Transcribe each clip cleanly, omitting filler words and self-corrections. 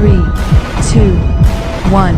3, 2, 1.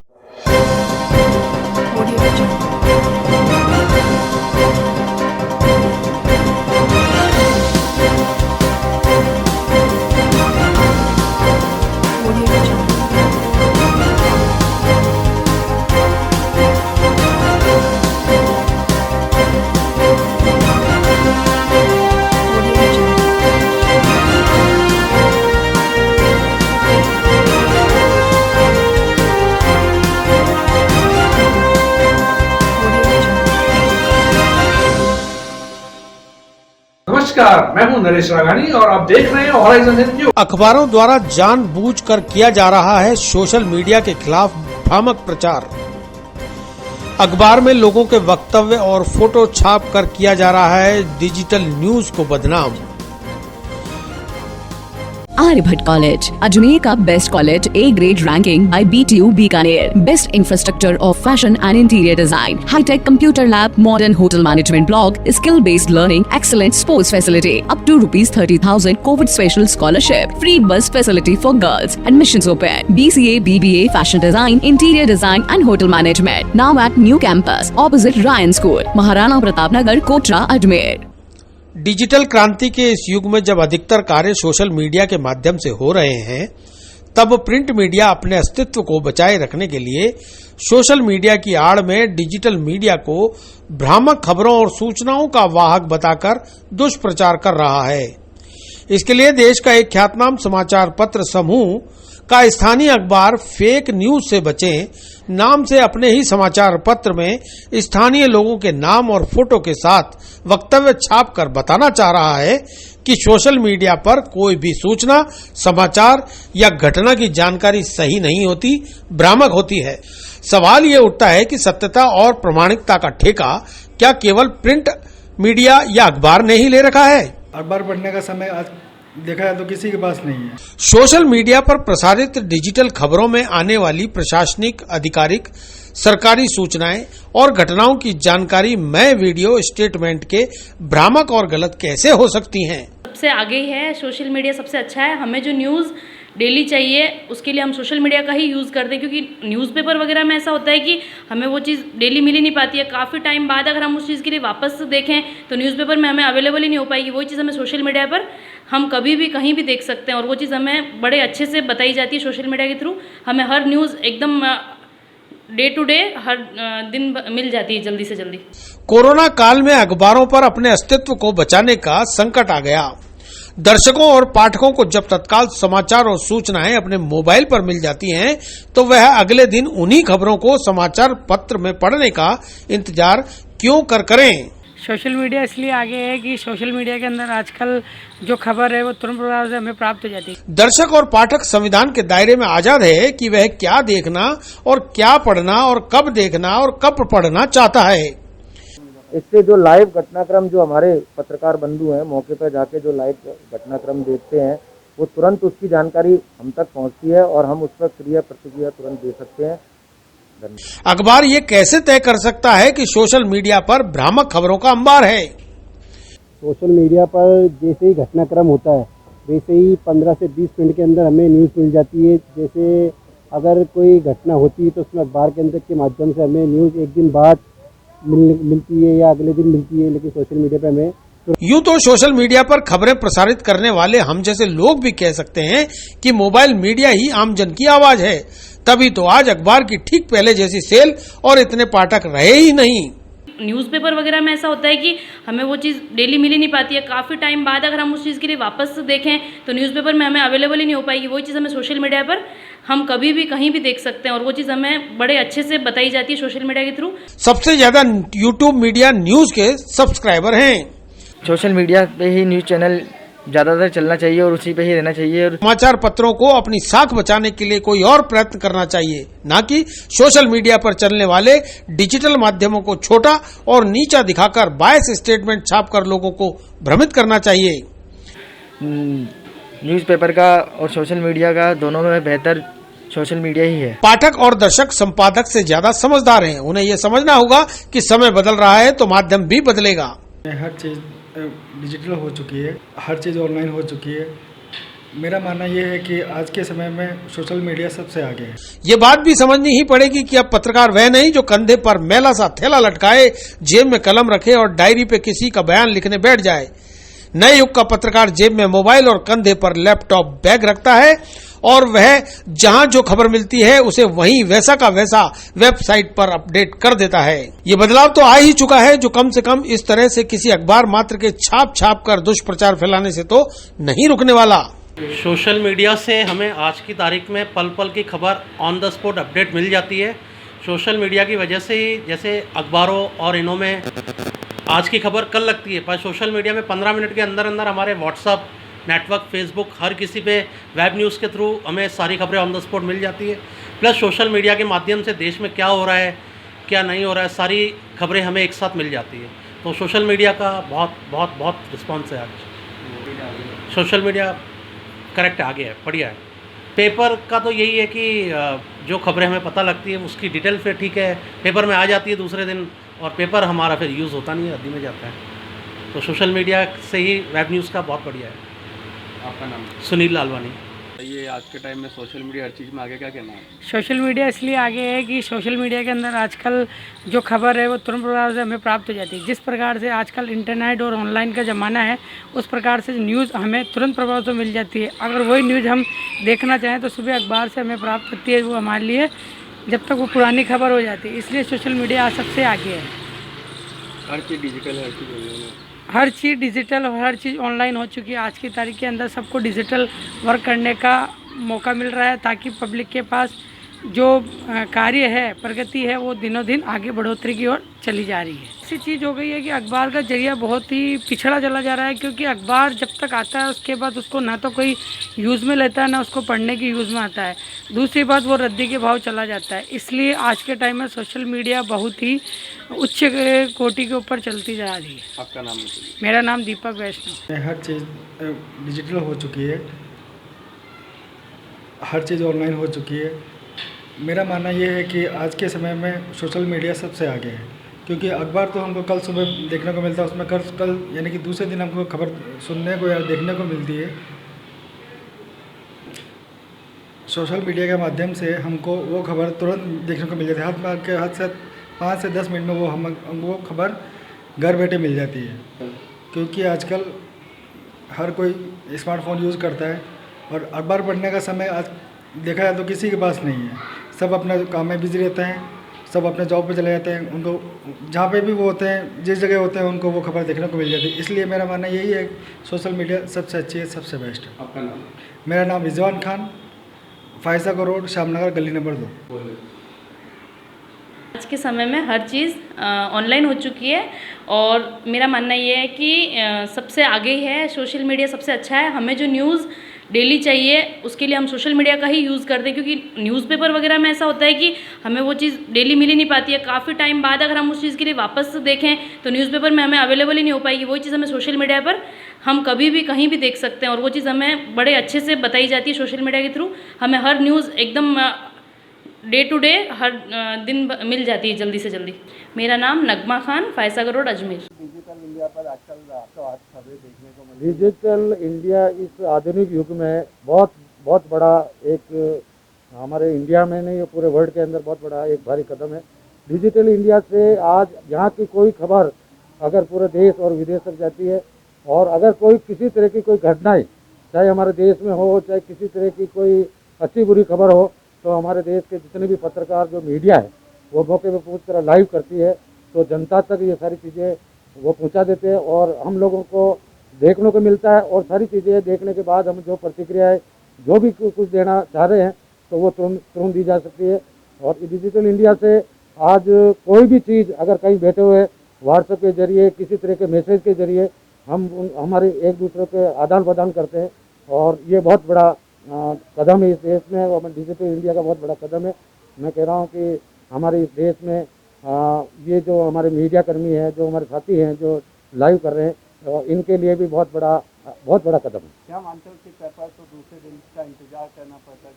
नमस्कार, मैं हूं नरेश राघानी और आप देख रहे हैं हॉराइजन न्यूज। अखबारों द्वारा जानबूझकर किया जा रहा है सोशल मीडिया के खिलाफ भ्रामक प्रचार। अखबार में लोगों के वक्तव्य और फोटो छाप कर किया जा रहा है डिजिटल न्यूज को बदनाम। आर्यभट्ट कॉलेज, अजमेर का best college, A grade ranking by BTU Bikaner, best infrastructure of fashion and interior design, hi tech computer lab, modern hotel management block, skill based learning, excellent sports facility, up to ₹30,000 covid special scholarship, free bus facility for girls, admissions open, BCA, BBA, fashion design, interior design and hotel management, now at new campus opposite Ryan school, Maharana Pratap Nagar, Kotra, Ajmer. Digital क्रांति के इस युग में जब अधिकतर कार्य social media के माध्यम से हो रहे हैं, तब प्रिंट मीडिया अपने अस्तित्व को बचाए रखने के लिए सोशल मीडिया की आड़ में डिजिटल मीडिया को भ्रामक खबरों और सूचनाओं का वाहक बताकर दुष्प्रचार कर रहा है। इसके लिए देश का एक ख्यातनाम समाचार पत्र समूह का स्थानीय अखबार फेक न्यूज से बचें नाम से अपने ही समाचार पत्र में स्थानीय लोगों के नाम और फोटो के साथ वक्तव्य छाप कर बताना चाह रहा है कि सोशल मीडिया पर कोई भी सूचना, समाचार या घटना की जानकारी सही नहीं होती, भ्रामक होती है। सवाल ये उठता है कि सत्यता और प्रामाणिकता का ठेका क्या केवल प्रिंट मीडिया या अखबार ने ही ले रखा है? अखबार पढ़ने का समय आज देखा है तो किसी के पास नहीं है। सोशल मीडिया पर प्रसारित डिजिटल खबरों में आने वाली प्रशासनिक, आधिकारिक, सरकारी सूचनाएं और घटनाओं की जानकारी में वीडियो स्टेटमेंट के भ्रामक और गलत कैसे हो सकती हैं? सबसे आगे है, सोशल मीडिया सबसे अच्छा है। हमें जो न्यूज़ डेली चाहिए उसके लिए हम सोशल मीडिया का ही यूज़ करते हैं, क्योंकि न्यूज़पेपर वगैरह में ऐसा होता है कि हमें वो चीज़ डेली मिल ही नहीं पाती है। काफ़ी टाइम बाद अगर हम उस चीज़ के लिए वापस देखें तो न्यूज़पेपर में हमें अवेलेबल ही नहीं हो पाएगी। वही चीज़ हमें सोशल मीडिया पर हम कभी भी कहीं भी देख सकते हैं और वो चीज़ हमें बड़े अच्छे से बताई जाती है सोशल मीडिया के थ्रू। हमें हर न्यूज़ एकदम डे टू डे हर दिन मिल जाती है, जल्दी से जल्दी। कोरोना काल में अखबारों पर अपने अस्तित्व को बचाने का संकट आ गया। दर्शकों और पाठकों को जब तत्काल समाचार और सूचनाएं अपने मोबाइल पर मिल जाती हैं, तो वह अगले दिन उन्हीं खबरों को समाचार पत्र में पढ़ने का इंतजार क्यों करें? सोशल मीडिया इसलिए आगे है कि सोशल मीडिया के अंदर आजकल जो खबर है वो तुरंत प्रभाव से हमें प्राप्त हो जाती है। दर्शक और पाठक संविधान के दायरे में आजाद है कि वह क्या देखना और क्या पढ़ना और कब देखना और कब पढ़ना चाहता है। इससे जो लाइव घटनाक्रम जो हमारे पत्रकार बंधु हैं मौके पर जाके जो लाइव घटनाक्रम देखते हैं, वो तुरंत उसकी जानकारी हम तक पहुंचती है और हम उस पर क्रिया प्रतिक्रिया तुरंत दे सकते हैं। अखबार ये कैसे तय कर सकता है कि सोशल मीडिया पर भ्रामक खबरों का अंबार है? सोशल मीडिया पर जैसे ही घटनाक्रम होता है वैसे ही 15 से 20 मिनट के अंदर हमें न्यूज़ मिल जाती है। जैसे अगर कोई घटना होती है तो उसमें अखबार के अंदर के माध्यम से हमें न्यूज़ एक दिन बाद मिलती है या अगले दिन मिलती है, लेकिन सोशल मीडिया पे हमें यूं तो सोशल मीडिया पर खबरें प्रसारित करने वाले हम जैसे लोग भी कह सकते हैं कि मोबाइल मीडिया ही आम जन की आवाज है, तभी तो आज अखबार की ठीक पहले जैसी सेल और इतने पाठक रहे ही नहीं। न्यूज़पेपर वगैरह में ऐसा होता है कि हमें वो चीज़ डेली मिल ही नहीं पाती है। काफ़ी टाइम बाद अगर हम उस चीज़ के लिए वापस देखें तो न्यूज़पेपर में हमें अवेलेबल ही नहीं हो पाएगी। वही चीज़ हमें सोशल मीडिया पर हम कभी भी कहीं भी देख सकते हैं और वो चीज़ हमें बड़े अच्छे से बताई जाती है सोशल मीडिया के थ्रू। सबसे ज्यादा यूट्यूब मीडिया न्यूज के सब्सक्राइबर हैं। सोशल मीडिया पे ही न्यूज चैनल ज्यादातर चलना चाहिए और उसी पे ही रहना चाहिए। और समाचार पत्रों को अपनी साख बचाने के लिए कोई और प्रयत्न करना चाहिए, न कि सोशल मीडिया पर चलने वाले डिजिटल माध्यमों को छोटा और नीचा दिखाकर बायस स्टेटमेंट छापकर लोगों को भ्रमित करना चाहिए। न्यूज़पेपर का और सोशल मीडिया का दोनों में बेहतर सोशल मीडिया ही है। पाठक और दर्शक संपादक से ज्यादा समझदार हैं। उन्हें यह समझना होगा कि समय बदल रहा है तो माध्यम भी बदलेगा। हर चीज़ डिजिटल हो चुकी है, हर चीज़ ऑनलाइन हो चुकी है। मेरा मानना ये है कि आज के समय में सोशल मीडिया सबसे आगे है। ये बात भी समझनी ही पड़ेगी कि अब पत्रकार वह नहीं जो कंधे पर मैला सा थैला लटकाए, जेब में कलम रखे और डायरी पे किसी का बयान लिखने बैठ जाए। नए युग का पत्रकार जेब में मोबाइल और कंधे पर लैपटॉप बैग रखता है और वह जहां जो खबर मिलती है उसे वहीं वैसा का वैसा वेबसाइट पर अपडेट कर देता है। ये बदलाव तो आ ही चुका है, जो कम से कम इस तरह से किसी अखबार मात्र के छाप कर दुष्प्रचार फैलाने से तो नहीं रुकने वाला। सोशल मीडिया से हमें आज की तारीख में पल पल की खबर ऑन द स्पॉट अपडेट मिल जाती है। सोशल मीडिया की वजह से ही जैसे अखबारों और इनों में आज की खबर कल लगती है, पर सोशल मीडिया में 15 मिनट के अंदर अंदर हमारे व्हाट्सअप नेटवर्क, फेसबुक, हर किसी पे वेब न्यूज़ के थ्रू हमें सारी खबरें ऑन द स्पॉट मिल जाती है। प्लस सोशल मीडिया के माध्यम से देश में क्या हो रहा है, क्या नहीं हो रहा है, सारी खबरें हमें एक साथ मिल जाती है। तो सोशल मीडिया का बहुत बहुत बहुत रिस्पॉन्स है आज। सोशल मीडिया करेक्ट आगे है, बढ़िया है। पेपर का तो यही है कि जो खबरें हमें पता लगती है उसकी डिटेल फिर ठीक है पेपर में आ जाती है दूसरे दिन, और पेपर हमारा फिर यूज़ होता नहीं है, रद्दी में जाता है। तो सोशल मीडिया से ही वेब न्यूज़ का बहुत बढ़िया है। आपका नाम? सुनील लालवानी। ये आज के टाइम में सोशल मीडिया हर चीज़ में आगे, क्या कहना है? सोशल मीडिया इसलिए आगे है कि सोशल मीडिया के अंदर आजकल जो खबर है वो तुरंत प्रभाव से हमें प्राप्त हो जाती है। जिस प्रकार से आजकल इंटरनेट और ऑनलाइन का ज़माना है उस प्रकार से न्यूज़ हमें तुरंत प्रभाव से मिल जाती है। अगर वही न्यूज़ हम देखना चाहें तो सुबह अखबार से हमें प्राप्त होती है, वो हमारे लिए जब तक वो पुरानी खबर हो जाती है। इसलिए सोशल मीडिया आज सबसे आगे है। हर चीज़ डिजिटल है, हर चीज़ डिजिटल और हर चीज़ ऑनलाइन हो चुकी है। आज की तारीख के अंदर सबको डिजिटल वर्क करने का मौका मिल रहा है ताकि पब्लिक के पास जो कार्य है, प्रगति है, वो दिनों दिन आगे बढ़ोतरी की ओर चली जा रही है। ऐसी चीज़ हो गई है कि अखबार का जरिया बहुत ही पिछड़ा चला जा रहा है, क्योंकि अखबार जब तक आता है उसके बाद उसको ना तो कोई यूज़ में लेता है ना उसको पढ़ने की यूज़ में आता है। दूसरी बात, वो रद्दी के भाव चला जाता है। इसलिए आज के टाइम में सोशल मीडिया बहुत ही उच्च कोटि के ऊपर चलती जा रही है। आपका नाम? मेरा नाम दीपक वैष्णव। हर चीज़ डिजिटल हो चुकी है, हर चीज़ ऑनलाइन हो चुकी है। मेरा मानना ये है कि आज के समय में सोशल मीडिया सबसे आगे है, क्योंकि अखबार तो हमको कल सुबह देखने को मिलता है, उसमें कल यानी कि दूसरे दिन हमको खबर सुनने को या देखने को मिलती है। सोशल मीडिया के माध्यम से हमको वो खबर तुरंत देखने को मिल जाती है। हाथ से 5 से 10 मिनट में वो खबर घर बैठे मिल जाती है, क्योंकि आजकल हर कोई स्मार्टफोन यूज़ करता है और अखबार पढ़ने का समय आज देखा जाए तो किसी के पास नहीं है। सब अपना काम में बिजी रहते हैं, सब अपने जॉब पे चले जाते हैं। उनको जहाँ पे भी वो होते हैं, जिस जगह होते हैं, उनको वो खबर देखने को मिल जाती है। इसलिए मेरा मानना यही है सोशल मीडिया सबसे अच्छी है, सबसे बेस्ट है। आपका नाम? मेरा नाम रिजवान खान, फायसा को रोड, श्यामनगर, गली नंबर 2। आज के समय में हर चीज़ ऑनलाइन हो चुकी है और मेरा मानना ये है कि सबसे आगे ही है। सोशल मीडिया सबसे अच्छा है। हमें जो न्यूज़ डेली चाहिए उसके लिए हम सोशल मीडिया का ही यूज़ करते हैं, क्योंकि न्यूज़पेपर वगैरह में ऐसा होता है कि हमें वो चीज़ डेली मिल ही नहीं पाती है। काफ़ी टाइम बाद अगर हम उस चीज़ के लिए वापस देखें तो न्यूज़पेपर में हमें अवेलेबल ही नहीं हो पाएगी। वही चीज़ हमें सोशल मीडिया पर हम कभी भी कहीं भी देख सकते हैं और वो चीज़ हमें बड़े अच्छे से बताई जाती है सोशल मीडिया के थ्रू। हमें हर न्यूज़ एकदम डे टू डे हर दिन मिल जाती है जल्दी से जल्दी। मेरा नाम Nagma Khan, Faisagar road, Ajmer. Digital India पर आजकल खबरें देखने को मिली। डिजिटल इंडिया इस आधुनिक युग में बहुत बड़ा एक हमारे इंडिया में नहीं, पूरे वर्ल्ड के अंदर बहुत बड़ा एक भारी कदम है। डिजिटल इंडिया से आज यहाँ की कोई खबर अगर पूरे देश और विदेश तक जाती है, और अगर कोई किसी तरह की कोई घटनाएं चाहे हमारे देश में हो, चाहे किसी तरह की कोई अच्छी बुरी खबर हो, तो हमारे देश के जितने भी पत्रकार जो मीडिया है वो मौके पे पूछ कर लाइव करती है, तो जनता तक ये सारी चीज़ें वो पहुंचा देते हैं और हम लोगों को देखने को मिलता है। और सारी चीज़ें देखने के बाद हम जो प्रतिक्रियाएं जो भी कुछ देना चाह रहे हैं तो वो तुरंत दी जा सकती है। और डिजिटल इंडिया से आज कोई भी चीज़ अगर कहीं बैठे हुए व्हाट्सएप के जरिए, किसी तरह के मैसेज के जरिए हम हमारे एक दूसरे के आदान प्रदान करते हैं, और ये बहुत बड़ा कदम है इस देश में। और डिजिटल इंडिया का बहुत बड़ा कदम है। मैं कह रहा हूँ कि हमारे इस देश में ये जो हमारे मीडिया कर्मी हैं, जो हमारे साथी हैं जो लाइव कर रहे हैं, तो इनके लिए भी बहुत बड़ा कदम है। क्या मानते हो कि पेपर तो दूसरे दिन का इंतजार करना पड़ता है?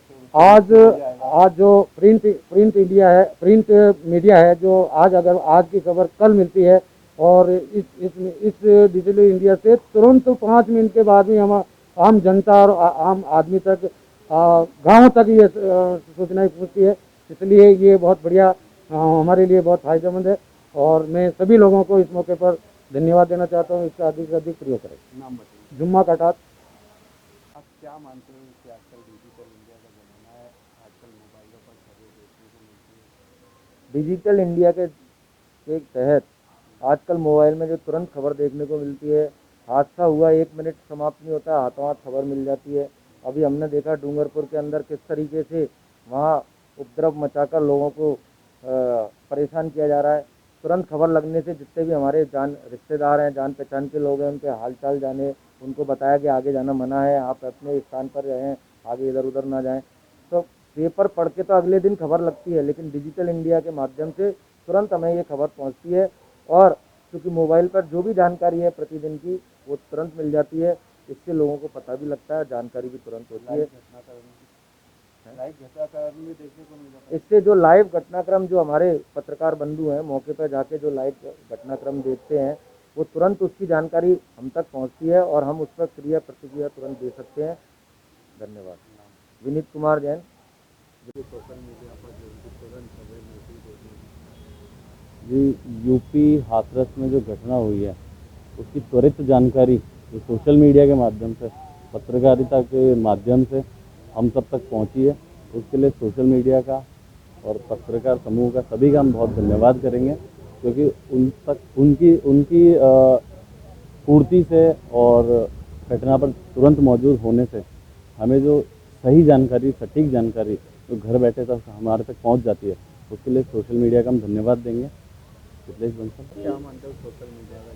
आज जो प्रिंट इंडिया है, प्रिंट मीडिया है, जो अगर आज की खबर कल मिलती है, और इस डिजिटल इंडिया से तुरंत 5 मिनट के बाद भी हम आम जनता और आम आदमी तक, गाँव तक ये सूचनाएं पहुँचती है। इसलिए ये बहुत बढ़िया, हमारे लिए बहुत फायदेमंद है और मैं सभी लोगों को इस मौके पर धन्यवाद देना चाहता हूँ। इसका अधिक से अधिक प्रयोग करें। नाम बताइए। जुम्मा कटात। आप क्या मानते हो कि आजकल डिजिटल इंडिया का ज़माना है, आजकल मोबाइलों पर खबरें देखने को मिलती है? डिजिटल इंडिया के तहत आजकल मोबाइल में जो तुरंत खबर देखने को मिलती है, हादसा हुआ 1 मिनट समाप्त नहीं होता, हाथों हाथ खबर मिल जाती है। अभी हमने देखा डूंगरपुर के अंदर किस तरीके से वहाँ उपद्रव मचाकर लोगों को परेशान किया जा रहा है। तुरंत खबर लगने से जितने भी हमारे रिश्तेदार हैं, जान पहचान के लोग हैं, उनके हालचाल जाने, उनको बताया कि आगे जाना मना है, आप अपने स्थान पर रहें, आगे इधर उधर ना जाएं। तो पेपर पढ़ के तो अगले दिन खबर लगती है, लेकिन डिजिटल इंडिया के माध्यम से तुरंत हमें ये खबर पहुंचती है और क्योंकि मोबाइल पर जो भी जानकारी है प्रतिदिन की वो तुरंत मिल जाती है। इससे लोगों को पता भी लगता है, जानकारी भी तुरंत होती है। लाइव घटनाक्रम भी देखने को मिल जाता है। इससे जो लाइव घटनाक्रम जो हमारे पत्रकार बंधु हैं मौके पर जाके जो लाइव घटनाक्रम देखते हैं, वो तुरंत उसकी जानकारी हम तक पहुंचती है और हम उस पर क्रिया प्रतिक्रिया तुरंत दे सकते हैं। धन्यवाद। विनीत कुमार जैन। सोशल मीडिया पर जो तुरंत खबरें मिलती है जी, यूपी हाथरस में जो घटना हुई है उसकी त्वरित जानकारी जो सोशल मीडिया के माध्यम से, पत्रकारिता के माध्यम से हम सब तक पहुंची है, उसके लिए सोशल मीडिया का और पत्रकार समूह का सभी का हम बहुत धन्यवाद करेंगे, क्योंकि उन तक उनकी पूर्ति से और घटना पर तुरंत मौजूद होने से हमें जो सही जानकारी, सटीक जानकारी जो घर बैठे तक हमारे तक पहुंच जाती है, उसके लिए सोशल मीडिया का हम धन्यवाद देंगे। क्या मानते हो सोशल मीडिया का?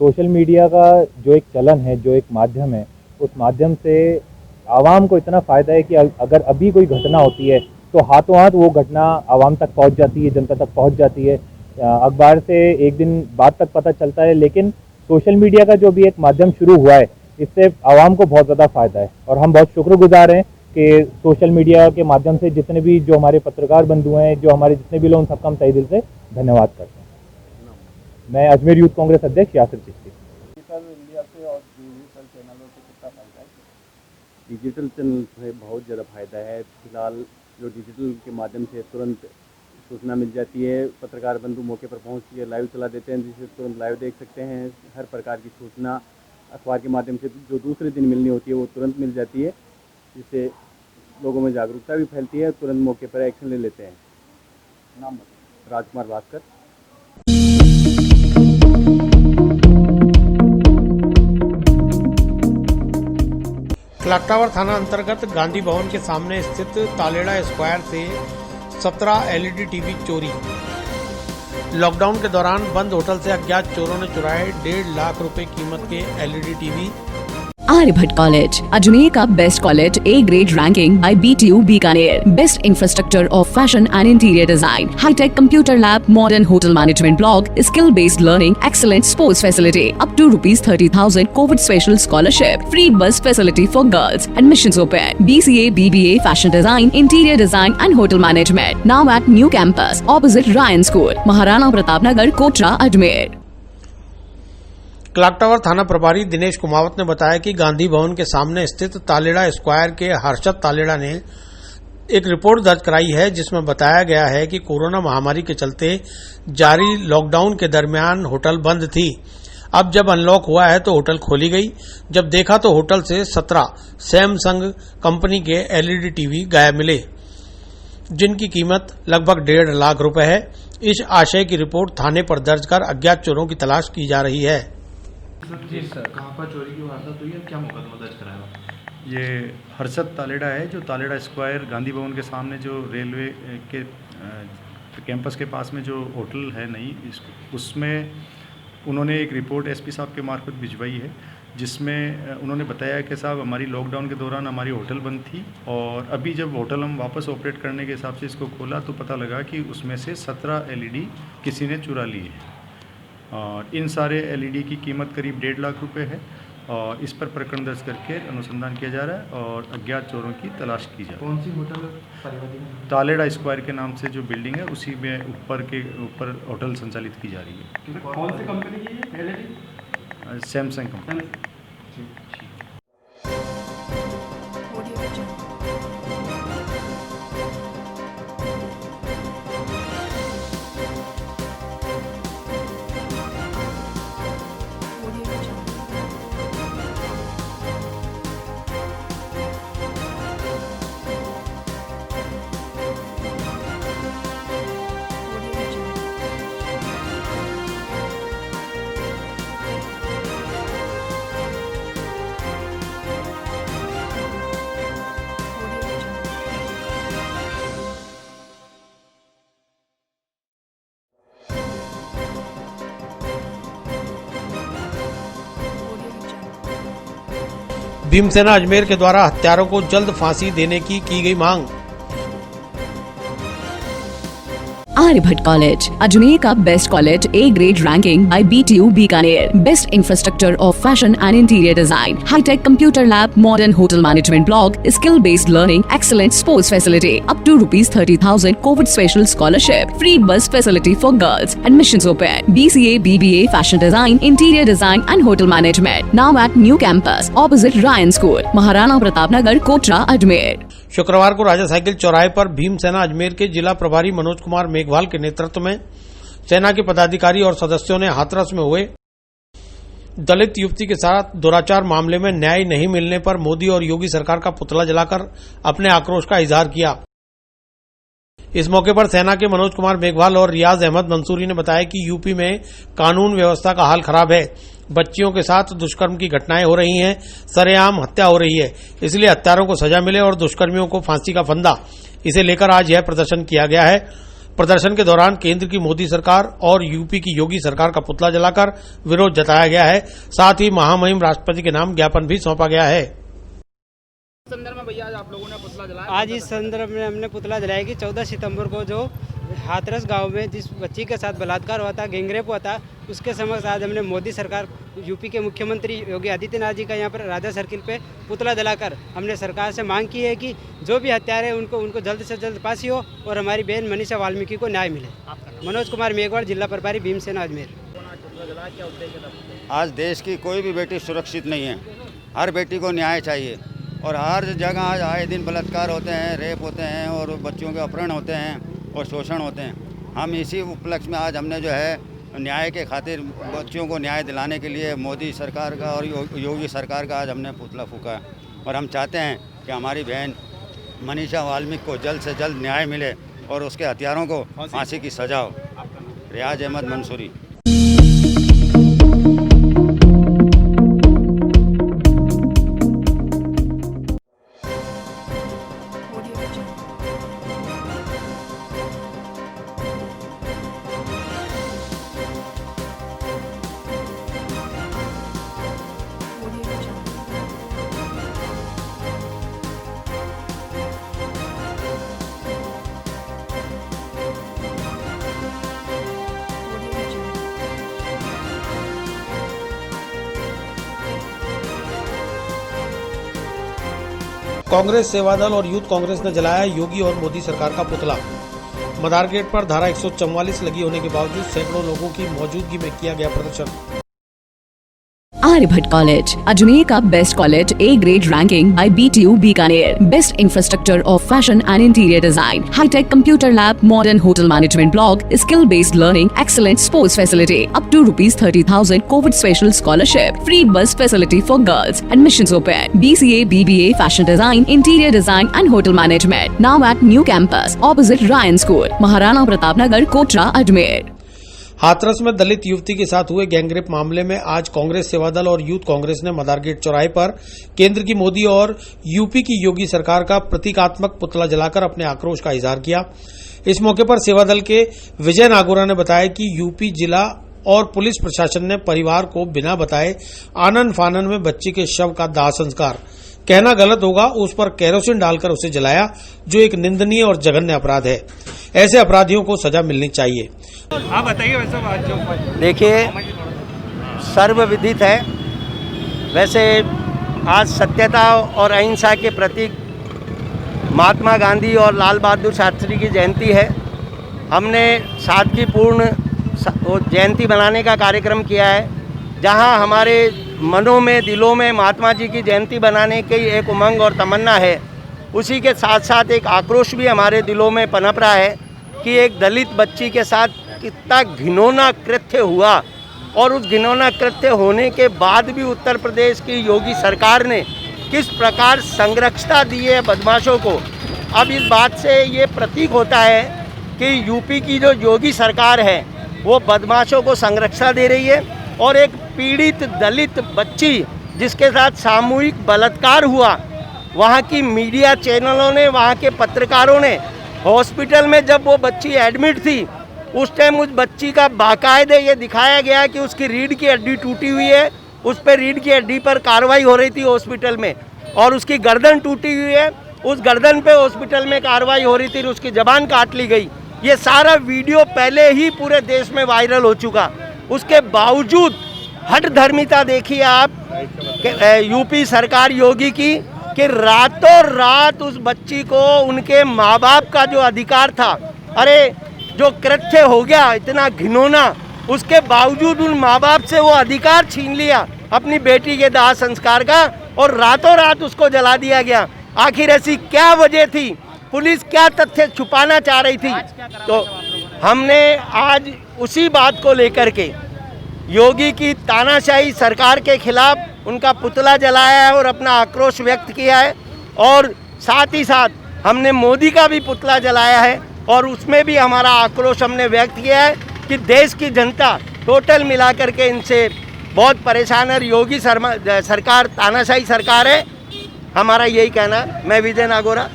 सोशल मीडिया का जो एक चलन है, जो एक माध्यम है, उस माध्यम से आवाम को इतना फ़ायदा है कि अगर अभी कोई घटना होती है तो हाथों हाथ वो घटना आवाम तक पहुंच जाती है, जनता तक पहुंच जाती है। अखबार से एक दिन बाद तक पता चलता है, लेकिन सोशल मीडिया का जो भी एक माध्यम शुरू हुआ है, इससे आवाम को बहुत ज़्यादा फ़ायदा है और हम बहुत शुक्रगुजार हैं कि सोशल मीडिया के माध्यम से जितने भी जो हमारे पत्रकार बंधु हैं, जो हमारे जितने भी लोग, उन सबका हम तहे दिल से धन्यवाद करते हैं। मैं अजमेर यूथ कांग्रेस अध्यक्ष यासिर चिश्ती। डिजिटल इंडिया से और डिजिटल चैनलों से कितना फायदा है? डिजिटल चैनल से बहुत ज़्यादा फायदा है। फिलहाल जो डिजिटल के माध्यम से तुरंत सूचना मिल जाती है, पत्रकार बंधु मौके पर पहुंचती है, लाइव चला देते हैं, जिससे तुरंत लाइव देख सकते हैं। हर प्रकार की सूचना अखबार के माध्यम से जो दूसरे दिन मिलनी होती है वो तुरंत मिल जाती है, जिससे लोगों में जागरूकता भी फैलती है, तुरंत मौके पर एक्शन ले लेते हैं। नाम बताइए। राजकुमार भास्कर। क्लॉक टावर थाना अंतर्गत गांधी भवन के सामने स्थित तालेड़ा स्क्वायर से 17 एलईडी टीवी चोरी। लॉकडाउन के दौरान बंद होटल से अज्ञात चोरों ने चुराए 1.5 लाख रुपए कीमत के LED TV. Aryabhatt college, Ajmer का best college, A grade ranking by BTU Bikaner, best infrastructure of fashion and interior design, hi tech computer lab, modern hotel management block, skill based learning, excellent sports facility, up to ₹30,000 covid special scholarship, free bus facility for girls, admissions open, BCA, BBA, fashion design, interior design and hotel management, now at new campus opposite Ryan school, Maharana Pratap Nagar, Kotra, Ajmer. Clock tower थाना प्रभारी दिनेश कुमावत ने बताया कि गांधी भवन के सामने स्थित Taleda square के हर्षद तालेड़ा ने एक रिपोर्ट दर्ज कराई है, जिसमें बताया गया है कि कोरोना महामारी के चलते जारी लॉकडाउन के दरमियान होटल बंद थी। अब जब अनलॉक हुआ है तो होटल खोली गई। जब देखा तो होटल से 17 सैमसंग कंपनी के एलईडी टीवी गायब मिले, जिनकी कीमत लगभग 1.5 लाख रुपए है। इस आशय की रिपोर्ट थाने पर दर्ज कर अज्ञात चोरों की तलाश की जा रही है। जी सर, कहाँ पर चोरी की वारदात हुई है, क्या मुकदमा दर्ज कराया? ये हर्षद तालेड़ा है, जो तालेड़ा स्क्वायर गांधी भवन के सामने जो रेलवे के कैंपस के पास में जो होटल है नई, उसमें उन्होंने एक रिपोर्ट एसपी साहब के मार्फत भिजवाई है, जिसमें उन्होंने बताया कि साहब हमारी लॉकडाउन के दौरान हमारी होटल बंद थी और अभी जब होटल हम वापस ऑपरेट करने के हिसाब से इसको खोला तो पता लगा कि उसमें से 17 एलईडी किसी ने चुरा ली है। इन सारे एलईडी की कीमत करीब 1.5 लाख रुपए है और इस पर प्रकरण दर्ज करके अनुसंधान किया जा रहा है और अज्ञात चोरों की तलाश की जा रही है। कौन सी होटल? तालेड़ा स्क्वायर के नाम से जो बिल्डिंग है उसी में ऊपर होटल संचालित की जा रही है। कौन सी कंपनी की है LED? Samsung company. Bhimsena Ajmer के द्वारा हत्यारों को जल्द फांसी देने की गई मांग। Aryabhatt College, Ajmer का best college, A grade ranking by BTU Bikaner, best infrastructure of fashion and interior design, hi tech computer lab, modern hotel management block, skill based learning, excellent sports facility, up to ₹30,000 covid special scholarship, free bus facility for girls, admissions open, BCA, BBA, fashion design, interior design and hotel management, now at new campus opposite Ryan school, Maharana Pratap Nagar, Kotra, Ajmer. शुक्रवार को राजा cycle चौराहे पर भीमसेना अजमेर के जिला प्रभारी मनोज कुमार मेघवाल के नेतृत्व में सेना के पदाधिकारी और सदस्यों ने हाथरस में हुए दलित युवती के साथ दुराचार मामले में न्याय नहीं मिलने पर मोदी और योगी सरकार का पुतला जलाकर अपने आक्रोश का इजहार किया। इस मौके पर सेना के मनोज कुमार मेघवाल और रियाज अहमद मंसूरी ने बताया कि यूपी में कानून व्यवस्था का हाल खराब है, बच्चियों के साथ दुष्कर्म की घटनाएं हो रही हैं, सरेआम हत्या हो रही है, इसलिए हत्यारों को सजा मिले और दुष्कर्मियों को फांसी का फंदा, इसे लेकर आज यह प्रदर्शन किया गया है। प्रदर्शन के दौरान केंद्र की मोदी सरकार और यूपी की योगी सरकार का पुतला जलाकर विरोध जताया गया है। साथ ही महामहिम राष्ट्रपति के नाम ज्ञापन भी सौंपा गया है। संदर्भ में भैया आज आप लोगों ने पुतला जलाया? आज इस संदर्भ में हमने पुतला जलाया कि 14 सितंबर को जो हाथरस गांव में जिस बच्ची के साथ बलात्कार हुआ था, गैंगरेप हुआ था, उसके समक्ष आज हमने मोदी सरकार, यूपी के मुख्यमंत्री योगी आदित्यनाथ जी का यहाँ पर राजा सर्किल पे पुतला जलाकर हमने सरकार से मांग की है कि जो भी हत्यारे हैं उनको जल्द से जल्द फांसी हो और हमारी बहन मनीषा वाल्मीकि को न्याय मिले। मनोज कुमार मेघवाल, जिला प्रभारी, भीमसेना अजमेर। आज देश की कोई भी बेटी सुरक्षित नहीं है, हर बेटी को न्याय चाहिए और हर जगह आज आए दिन बलात्कार होते हैं, रेप होते हैं और बच्चियों के अपहरण होते हैं और शोषण होते हैं। हम इसी उपलक्ष्य में आज हमने जो है न्याय के खातिर बच्चियों को न्याय दिलाने के लिए मोदी सरकार का और योगी सरकार का आज हमने पुतला फूका और हम चाहते हैं कि हमारी बहन मनीषा वाल्मीकि को जल्द से जल्द न्याय मिले और उसके हत्यारों को फांसी की सजा हो। रियाज अहमद मंसूरी। कांग्रेस, सेवादल और यूथ कांग्रेस ने जलाया योगी और मोदी सरकार का पुतला। मदार गेट पर धारा 144 लगी होने के बावजूद सैकड़ों लोगों की मौजूदगी में किया गया प्रदर्शन। Aryabhatt College, Ajmer का best college, A grade ranking by BTU Bikaner, best infrastructure of fashion and interior design, hi tech computer lab, modern hotel management block, skill based learning, excellent sports facility, up to ₹30,000 covid special scholarship, free bus facility for girls, admissions open, BCA, BBA, fashion design, interior design and hotel management, now at new campus opposite Ryan school, Maharana Pratap Nagar, Kotra, Ajmer. Hathras में दलित युवती के साथ हुए gangrape मामले में आज कांग्रेस, सेवादल और यूथ कांग्रेस ने मदार गेट चौराहे पर केंद्र की मोदी और यूपी की योगी सरकार का प्रतीकात्मक पुतला जलाकर अपने आक्रोश का इजहार किया। इस मौके पर सेवादल के विजय नागोरा ने बताया कि यूपी जिला और पुलिस प्रशासन ने परिवार को बिना बताए आनन फानन में बच्ची के शव का दाह संस्कार, कहना गलत होगा, उस पर केरोसिन डालकर उसे जलाया, जो एक निंदनीय और जघन्य अपराध है। ऐसे अपराधियों को सजा मिलनी चाहिए। आप बताइए वैसे बात जो देखिए, सर्वविदित है, वैसे आज सत्यता और अहिंसा के प्रतीक महात्मा गांधी और लाल बहादुर शास्त्री की जयंती है। हमने सादगीपूर्ण जयंती मनाने का कार्यक्रम किया है, जहां हमारे मनों में, दिलों में महात्मा जी की जयंती बनाने की एक उमंग और तमन्ना है। उसी के साथ साथ एक आक्रोश भी हमारे दिलों में पनप रहा है कि एक दलित बच्ची के साथ कितना घिनौना कृत्य हुआ, और उस घिनौना कृत्य होने के बाद भी उत्तर प्रदेश की योगी सरकार ने किस प्रकार संरक्षता दी है बदमाशों को। अब इस बात से ये प्रतीक होता है कि यूपी की जो योगी सरकार है वो बदमाशों को संरक्षण दे रही है, और एक पीड़ित दलित बच्ची जिसके साथ सामूहिक बलात्कार हुआ, वहाँ की मीडिया चैनलों ने, वहाँ के पत्रकारों ने हॉस्पिटल में जब वो बच्ची एडमिट थी उस टाइम उस बच्ची का बाकायदे ये दिखाया गया कि उसकी रीढ़ की हड्डी टूटी हुई है, उस पर रीढ़ की हड्डी पर कार्रवाई हो रही थी हॉस्पिटल में, और उसकी गर्दन टूटी हुई है, उस गर्दन पे हॉस्पिटल में कार्रवाई हो रही थी, उसकी ज़बान काट ली गई। ये सारा वीडियो पहले ही पूरे देश में वायरल हो चुका। उसके बावजूद हठ धर्मिता देखिए आप यूपी सरकार योगी की, कि रातों रात उस बच्ची को उनके माँ बाप का जो अधिकार था, अरे जो कृत्य हो गया इतना घिनौना, उसके बावजूद उन माँ बाप से वो अधिकार छीन लिया अपनी बेटी के दाह संस्कार का, और रातों रात उसको जला दिया गया। आखिर ऐसी क्या वजह थी? पुलिस क्या तथ्य छुपाना चाह रही थी? तो हमने आज उसी बात को लेकर के योगी की तानाशाही सरकार के खिलाफ उनका पुतला जलाया है और अपना आक्रोश व्यक्त किया है, और साथ ही साथ हमने मोदी का भी पुतला जलाया है और उसमें भी हमारा आक्रोश हमने व्यक्त किया है कि देश की जनता टोटल मिलाकर के इनसे बहुत परेशान है। योगी सरकार तानाशाही सरकार है, हमारा यही कहना। मैं विजय नागोरा।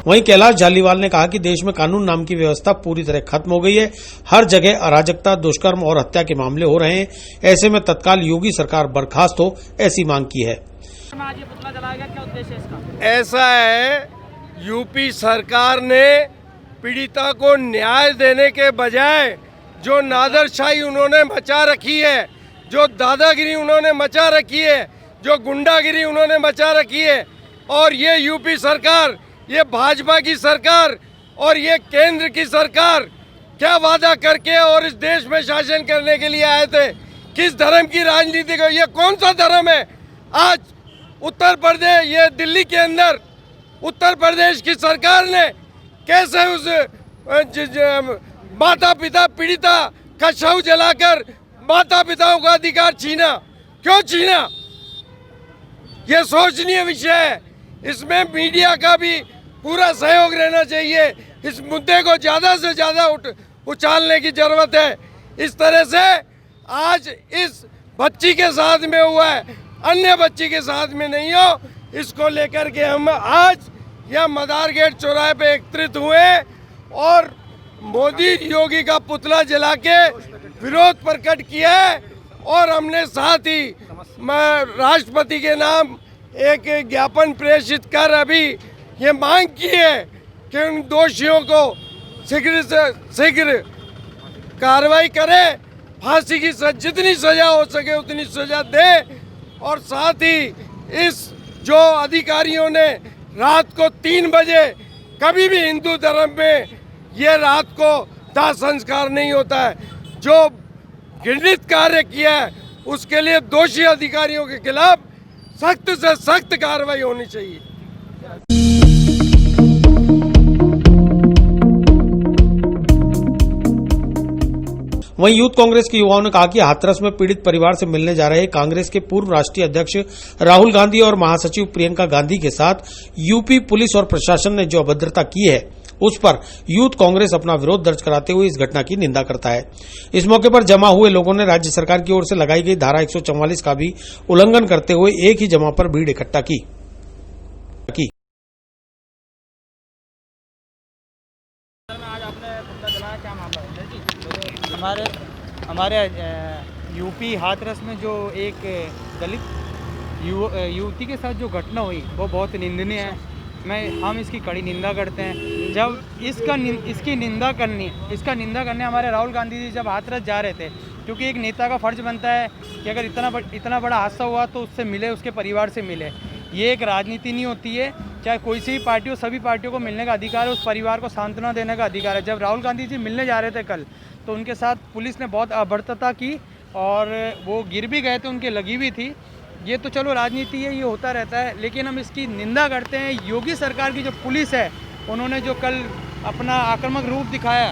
वहीं कैलाश जालीवाल ने कहा कि देश में कानून नाम की व्यवस्था पूरी तरह खत्म हो गई है, हर जगह अराजकता, दुष्कर्म और हत्या के मामले हो रहे हैं। ऐसे में तत्काल योगी सरकार बर्खास्त हो, ऐसी मांग की है। ऐसा है, यूपी सरकार ने पीड़िता को न्याय देने के बजाय जो नादरशाही उन्होंने मचा रखी है, जो दादागिरी उन्होंने मचा रखी है, जो गुंडागिरी उन्होंने मचा रखी है, और ये यूपी सरकार, ये भाजपा की सरकार और ये केंद्र की सरकार क्या वादा करके और इस देश में शासन करने के लिए आए थे? किस धर्म की राजनीति को, ये कौन सा धर्म है? आज उत्तर प्रदेश, ये दिल्ली के अंदर उत्तर प्रदेश की सरकार ने कैसे उस माता पिता पीड़िता का शव जलाकर माता पिताओं का अधिकार छीना? क्यों छीना? ये सोचनीय विषय है। इसमें मीडिया का भी पूरा सहयोग रहना चाहिए। इस मुद्दे को ज़्यादा से ज़्यादा उछालने की ज़रूरत है। इस तरह से आज इस बच्ची के साथ में हुआ है, अन्य बच्ची के साथ में नहीं हो, इसको लेकर के हम आज यह मदार गेट चौराहे पे एकत्रित हुए और मोदी योगी का पुतला जला के विरोध प्रकट किया है। और हमने साथ ही राष्ट्रपति के नाम एक ज्ञापन प्रेषित कर अभी ये मांग की है कि उन दोषियों को शीघ्र से शीघ्र कार्रवाई करे, फांसी की जितनी सजा हो सके उतनी सजा दे, और साथ ही इस जो अधिकारियों ने रात को 3 बजे, कभी भी हिंदू धर्म में ये रात को दाह संस्कार नहीं होता है, जो घृणित कार्य किया है उसके लिए दोषी अधिकारियों के खिलाफ सख्त से सख्त कार्रवाई होनी चाहिए। वहीं यूथ कांग्रेस के युवाओं ने कहा कि हाथरस में पीड़ित परिवार से मिलने जा रहे कांग्रेस के पूर्व राष्ट्रीय अध्यक्ष राहुल गांधी और महासचिव प्रियंका गांधी के साथ यूपी पुलिस और प्रशासन ने जो अभद्रता की है उस पर यूथ कांग्रेस अपना विरोध दर्ज कराते हुए इस घटना की निंदा करता है। इस मौके पर जमा हुए लोगों ने राज्य सरकार की ओर से लगाई गई धारा 144 का भी उल्लंघन करते हुए एक ही जमा पर भीड़ इकट्ठा की। हमारे यूपी हाथरस में जो एक दलित युवती के साथ जो घटना हुई वो बहुत निंदनीय है। हम इसकी कड़ी निंदा करते हैं। जब इसकी निंदा करने हमारे राहुल गांधी जी जब हाथरस जा रहे थे, क्योंकि एक नेता का फर्ज बनता है कि अगर इतना बड़ा हादसा हुआ तो उससे मिले, उसके परिवार से मिले। ये एक राजनीति नहीं होती है, चाहे कोई सी भी पार्टी हो, सभी पार्टियों को मिलने का अधिकार है, उस परिवार को सांत्वना देने का अधिकार है। जब राहुल गांधी जी मिलने जा रहे थे कल, तो उनके साथ पुलिस ने बहुत अभद्रता की और वो गिर भी गए थे, उनके लगी भी थी। ये तो चलो राजनीति है, ये होता रहता है, लेकिन हम इसकी निंदा करते हैं। योगी सरकार की जो पुलिस है, उन्होंने जो कल अपना आक्रामक रूप दिखाया,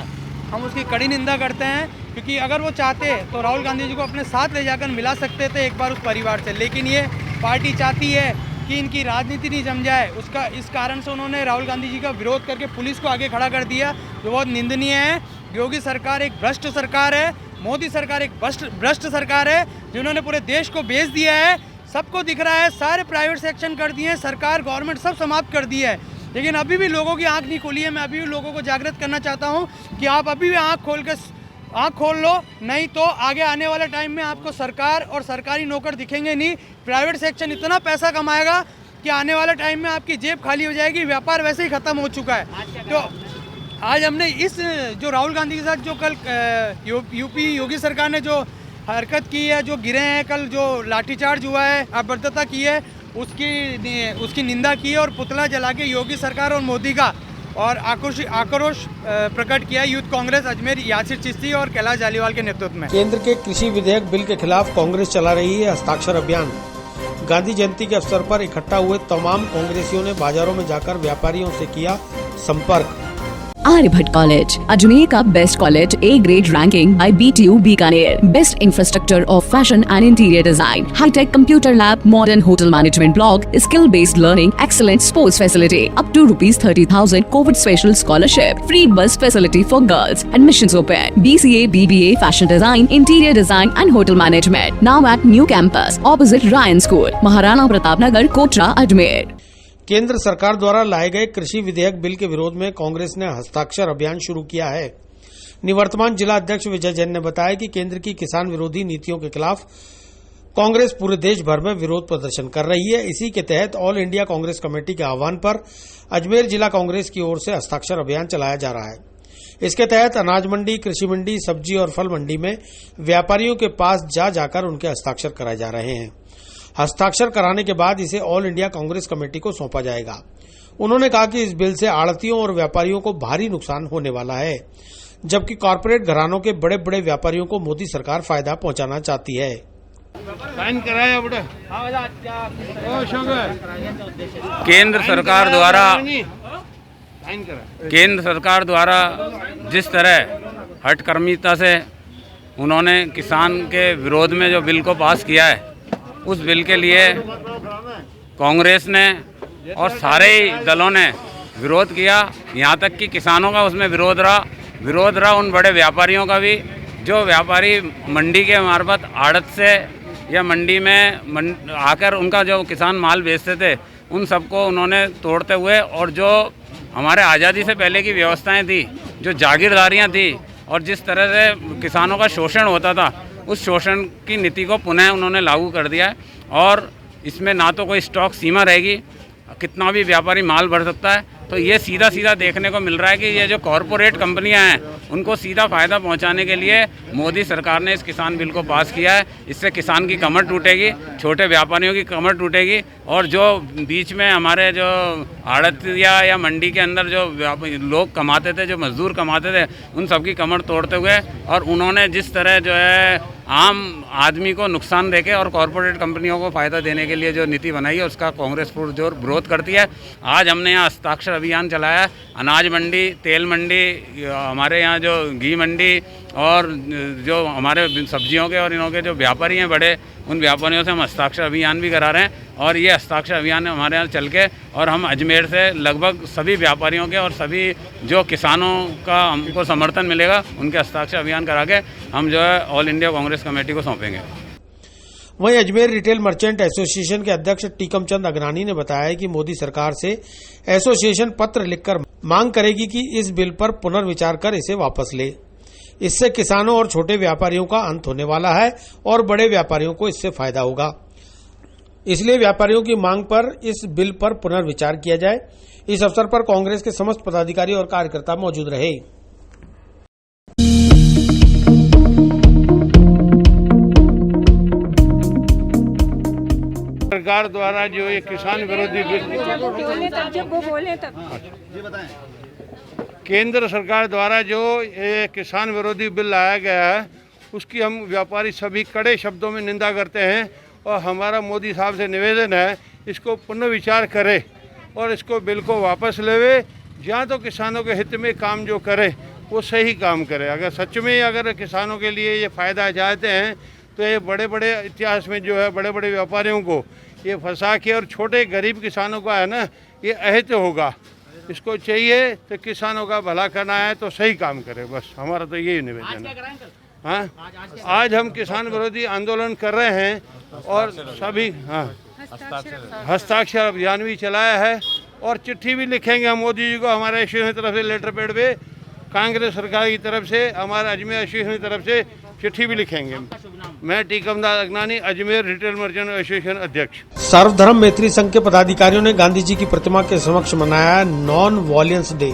हम उसकी कड़ी निंदा करते हैं। क्योंकि अगर वो चाहते तो राहुल गांधी जी को अपने साथ ले जाकर मिला सकते थे एक बार उस परिवार से, लेकिन ये पार्टी चाहती है कि इनकी राजनीति नहीं जम जाए। इस कारण से उन्होंने राहुल गांधी जी का विरोध करके पुलिस को आगे खड़ा कर दिया, जो बहुत निंदनीय है। योगी सरकार एक भ्रष्ट सरकार है, मोदी सरकार एक भ्रष्ट सरकार है, जिन्होंने पूरे देश को बेच दिया है। सबको दिख रहा है, सारे प्राइवेट सेक्शन कर दिए हैं, सरकार गवर्नमेंट सब समाप्त कर दी है, लेकिन अभी भी लोगों की आंख नहीं खुली है। मैं अभी भी लोगों को जागृत करना चाहता हूं कि आप अभी भी आंख खोल लो, नहीं तो आगे आने वाले टाइम में आपको सरकार और सरकारी नौकर दिखेंगे नहीं। प्राइवेट सेक्शन इतना पैसा कमाएगा कि आने वाले टाइम में आपकी जेब खाली हो जाएगी। व्यापार वैसे ही ख़त्म हो चुका है। तो आज हमने इस जो राहुल गांधी के साथ जो कल यूपी योगी सरकार ने जो हरकत की है, जो गिरे हैं, कल जो लाठीचार्ज हुआ है, अभद्रता की है, उसकी निंदा की है और पुतला जला के योगी सरकार और मोदी का और आक्रोश प्रकट किया यूथ कांग्रेस अजमेर यासिर चिश्ती और कैलाश जालीवाल के नेतृत्व में। केंद्र के कृषि विधेयक बिल के खिलाफ कांग्रेस चला रही है हस्ताक्षर अभियान। गांधी जयंती के अवसर पर इकट्ठा हुए तमाम कांग्रेसियों ने बाजारों में जाकर व्यापारियों से किया संपर्क। आर्यभट्ट कॉलेज, अजमेर का best college, A grade ranking by BTU Bikaner, best infrastructure of fashion and interior design, hi tech computer lab, modern hotel management block, skill based learning, excellent sports facility, up to ₹30,000 covid special scholarship, free bus facility for girls, admissions open, BCA, BBA, fashion design, interior design and hotel management, now at new campus opposite Ryan school, Maharana Pratap Nagar, Kotra, Ajmer. केंद्र सरकार द्वारा लाए गए कृषि विधेयक bill के विरोध में कांग्रेस ने हस्ताक्षर अभियान शुरू किया है। निवर्तमान जिला अध्यक्ष विजय जैन ने बताया कि केंद्र की किसान विरोधी नीतियों के खिलाफ कांग्रेस पूरे देश भर में विरोध प्रदर्शन कर रही है। इसी के तहत ऑल इंडिया कांग्रेस कमेटी के आह्वान पर अजमेर जिला कांग्रेस की ओर से हस्ताक्षर अभियान चलाया जा रहा है। इसके तहत अनाज मंडी, कृषि मंडी, सब्जी और फल मंडी में व्यापारियों के पास जाकर उनके हस्ताक्षर कराए जा रहे हैं। हस्ताक्षर कराने के बाद इसे ऑल इंडिया कांग्रेस कमेटी को सौंपा जाएगा। उन्होंने कहा कि इस बिल से आड़तियों और व्यापारियों को भारी नुकसान होने वाला है, जबकि कॉरपोरेट घरानों के बड़े बड़े व्यापारियों को मोदी सरकार फायदा पहुंचाना चाहती है। केंद्र सरकार द्वारा जिस तरह हठकर्मिता से उन्होंने किसान के विरोध में जो बिल को पास किया है, उस बिल के लिए कांग्रेस ने और सारे ही दलों ने विरोध किया। यहाँ तक कि किसानों का उसमें विरोध रहा उन बड़े व्यापारियों का भी, जो व्यापारी मंडी के मार्फत आड़त से या मंडी में आकर उनका जो किसान माल बेचते थे, उन सबको उन्होंने तोड़ते हुए, और जो हमारे आज़ादी से पहले की व्यवस्थाएं थी, जो जागीरदारियां थी और जिस तरह से किसानों का शोषण होता था, उस शोषण की नीति को पुनः उन्होंने लागू कर दिया है। और इसमें ना तो कोई स्टॉक सीमा रहेगी, कितना भी व्यापारी माल भर सकता है। तो ये सीधा देखने को मिल रहा है कि ये जो कॉरपोरेट कंपनियां हैं, उनको सीधा फ़ायदा पहुंचाने के लिए मोदी सरकार ने इस किसान बिल को पास किया है। इससे किसान की कमर टूटेगी, छोटे व्यापारियों की कमर टूटेगी, और जो बीच में हमारे जो आड़तिया या मंडी के अंदर जो लोग कमाते थे, जो मजदूर कमाते थे, उन सबकी कमर तोड़ते हुए, और उन्होंने जिस तरह जो है आम आदमी को नुकसान देके और कॉरपोरेट कंपनियों को फ़ायदा देने के लिए जो नीति बनाई है, उसका कांग्रेस पुरजोर विरोध करती है। आज हमने यहाँ हस्ताक्षर अभियान चलाया। अनाज मंडी, तेल मंडी, हमारे यहाँ जो घी मंडी और जो हमारे सब्जियों के और इनों के जो व्यापारी हैं बड़े, उन व्यापारियों से हम हस्ताक्षर अभियान भी करा रहे हैं। और ये हस्ताक्षर अभियान हमारे यहाँ चल के, और हम अजमेर से लगभग सभी व्यापारियों के और सभी जो किसानों का हमको समर्थन मिलेगा, उनके हस्ताक्षर अभियान करा के हम जो है ऑल इंडिया कांग्रेस कमेटी को सौंपेंगे। वहीं अजमेर रिटेल मर्चेंट एसोसिएशन के अध्यक्ष टीकम चंद अगनानी ने बताया कि मोदी सरकार से एसोसिएशन पत्र लिखकर मांग करेगी कि इस बिल पर पुनर्विचार कर इसे वापस ले। इससे किसानों और छोटे व्यापारियों का अंत होने वाला है और बड़े व्यापारियों को इससे फायदा होगा। इसलिए व्यापारियों की मांग पर इस बिल पर पुनर्विचार किया जाए। इस अवसर पर कांग्रेस के समस्त पदाधिकारी और कार्यकर्ता मौजूद रहे। सरकार द्वारा जो ये किसान विरोधी बिल, केंद्र सरकार द्वारा जो ये किसान विरोधी बिल लाया गया है, उसकी हम व्यापारी सभी कड़े शब्दों में निंदा करते हैं। और हमारा मोदी साहब से निवेदन है इसको पुनर्विचार करे और इसको बिल को वापस लेवे। जहाँ तो किसानों के हित में काम जो करे वो सही काम करे। अगर सच में अगर किसानों के लिए ये फ़ायदा चाहते हैं तो ये बड़े बड़े इतिहास में जो है बड़े बड़े व्यापारियों को ये फंसा के और छोटे गरीब किसानों का है ना ये अहित होगा। इसको चाहिए तो किसानों का भला करना है तो सही काम करे, बस हमारा तो यही निवेदन है। हाँ, आज हम किसान विरोधी आंदोलन कर रहे हैं और सभी हस्ताक्षर अभियान भी चलाया है और चिट्ठी भी लिखेंगे हम मोदी जी को, हमारे एसोसिएशन की तरफ से लेटर पैड पे, कांग्रेस सरकार की तरफ से, हमारे अजमेर एसोसिएशन की तरफ से चिट्ठी भी लिखेंगे। मैं Tikamdas Aganani, Ajmer retail merchant association अध्यक्ष। सर्वधर्म मैत्री संघ के पदाधिकारियों ने गांधी जी की प्रतिमा के समक्ष मनाया नॉन वॉयलेंस डे।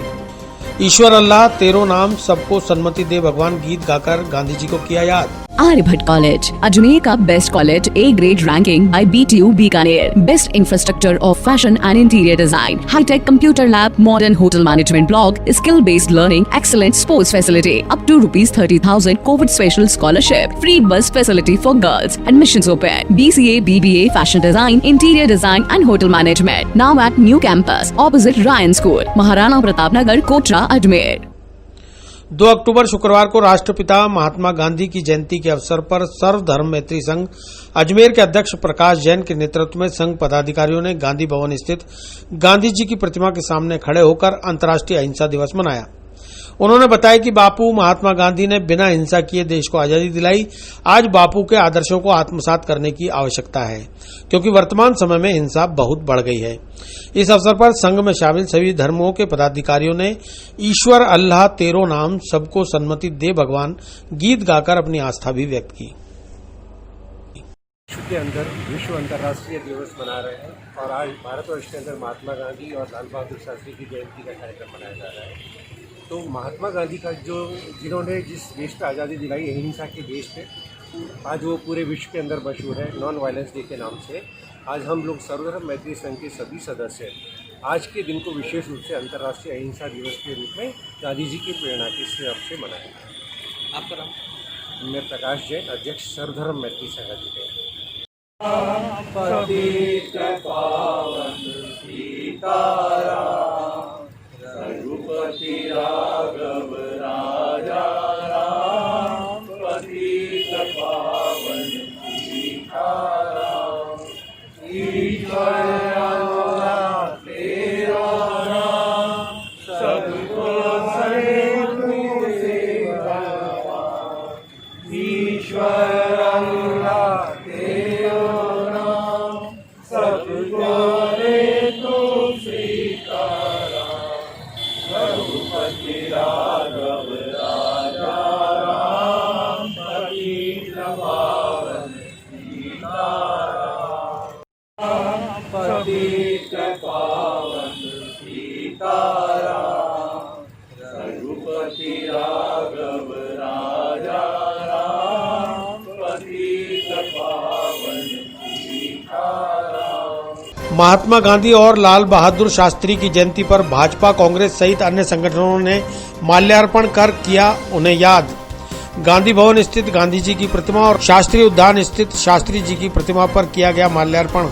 ईश्वर अल्लाह तेरो नाम सबको सन्मति दे भगवान गीत गाकर गांधी जी को किया याद। आर्यभट्ट कॉलेज, अजमेर का best college, A grade ranking by BTU Bikaner, best infrastructure of fashion and interior design, hi tech computer lab, modern hotel management block, skill based learning, excellent sports facility, up to ₹30,000 covid special scholarship, free bus facility for girls, admissions open, BCA, BBA, fashion design, interior design and hotel management, now at new campus opposite Ryan school, Maharana Pratap Nagar, Kotra, Ajmer. 2 अक्टूबर शुक्रवार को राष्ट्रपिता महात्मा गांधी की जयंती के अवसर पर सर्वधर्म मैत्री संघ अजमेर के अध्यक्ष प्रकाश जैन के नेतृत्व में संघ पदाधिकारियों ने गांधी भवन स्थित गांधी जी की प्रतिमा के सामने खड़े होकर अंतर्राष्ट्रीय अहिंसा दिवस मनाया। उन्होंने बताया कि बापू महात्मा गांधी ने बिना हिंसा किए देश को आजादी दिलाई। आज बापू के आदर्शों को आत्मसात करने की आवश्यकता है क्योंकि वर्तमान समय में हिंसा बहुत बढ़ गई है। इस अवसर पर संघ में शामिल सभी धर्मों के पदाधिकारियों ने ईश्वर अल्लाह तेरो नाम सबको सन्मति दे भगवान गीत गाकर अपनी आस्था भी व्यक्त की। विश्व के अंदर विश्व अंतर्राष्ट्रीय दिवस मना रहे हैं और आज भारतवर्ष के अंदर महात्मा गांधी और लाल बहादुर शास्त्री की जयंती का कार्यक्रम मनाया जा रहा है। तो महात्मा गांधी का जिन्होंने जिस देश को आज़ादी दिलाई अहिंसा के देश पे, आज वो पूरे विश्व के अंदर मशहूर है नॉन वायलेंस डे के नाम से। आज हम लोग सर्वधर्म मैत्री संघ के सभी सदस्य आज के दिन को विशेष रूप से अंतर्राष्ट्रीय अहिंसा दिवस के रूप में गांधी जी की प्रेरणा के हिसाब से मनाया। आपका नाम? मैं प्रकाश जैन, अध्यक्ष सर्वधर्म मैत्री संघ अजमेर। रघुपति राघव राजा राम, पतित पावन सीताराम, ईश्वर अल्लाह तेरा नाम सबको सन्मति दे भगवान, ईश्वर अल्लाह तेरा नाम सबको दे तो सीताराम, रघुपति राघव राजा राम, पतित पावन सीताराम, पतित पावन सीताराम, रघुपति राघव राजा राम, पतित पावन सीताराम। महात्मा गांधी और लाल बहादुर शास्त्री की जयंती पर भाजपा, कांग्रेस सहित अन्य संगठनों ने माल्यार्पण कर किया उन्हें याद। गांधी भवन स्थित गांधी जी की प्रतिमा और शास्त्री उद्यान स्थित शास्त्री जी की प्रतिमा पर किया गया माल्यार्पण।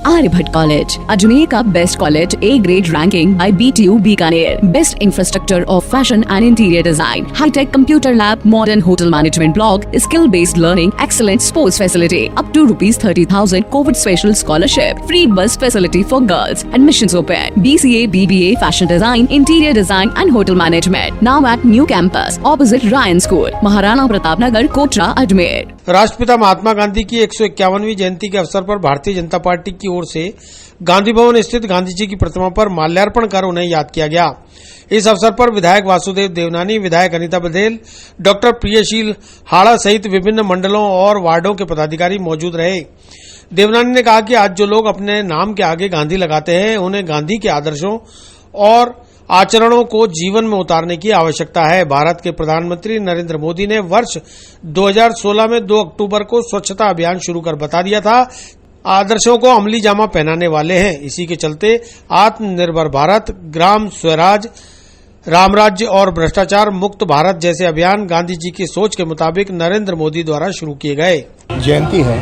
आर्यभट्ट कॉलेज, अजमेर का best college, A grade ranking by BTU Bikaner, best infrastructure of fashion and interior design, hi tech computer lab, modern hotel management block, skill based learning, excellent sports facility, up to ₹30,000 covid special scholarship, free bus facility for girls, admissions open, BCA, BBA, fashion design, interior design and hotel management, now at new campus opposite Ryan school, Maharana Pratap Nagar, Kotra, Ajmer. राष्ट्रपिता महात्मा गांधी की 151वीं जयंती के अवसर पर Bharatiya Janata party की ओर से गांधी भवन स्थित गांधी जी की प्रतिमा पर माल्यार्पण कर उन्हें याद किया गया। इस अवसर पर विधायक वासुदेव देवनानी, विधायक अनीता बघेल, डॉक्टर प्रियशील हाड़ा सहित विभिन्न मंडलों और वार्डों के पदाधिकारी मौजूद रहे। देवनानी ने कहा कि आज जो लोग अपने नाम के आगे गांधी लगाते हैं उन्हें गांधी के आदर्शों और आचरणों को जीवन में उतारने की आवश्यकता है। भारत के प्रधानमंत्री नरेंद्र मोदी ने वर्ष 2016 में 2 अक्टूबर को स्वच्छता अभियान शुरू कर बता दिया था आदर्शों को अमली जामा पहनाने वाले हैं। इसी के चलते आत्मनिर्भर भारत, ग्राम स्वराज, रामराज्य और भ्रष्टाचार मुक्त भारत जैसे अभियान गांधी जी की सोच के मुताबिक नरेंद्र मोदी द्वारा शुरू किए गए। जयंती है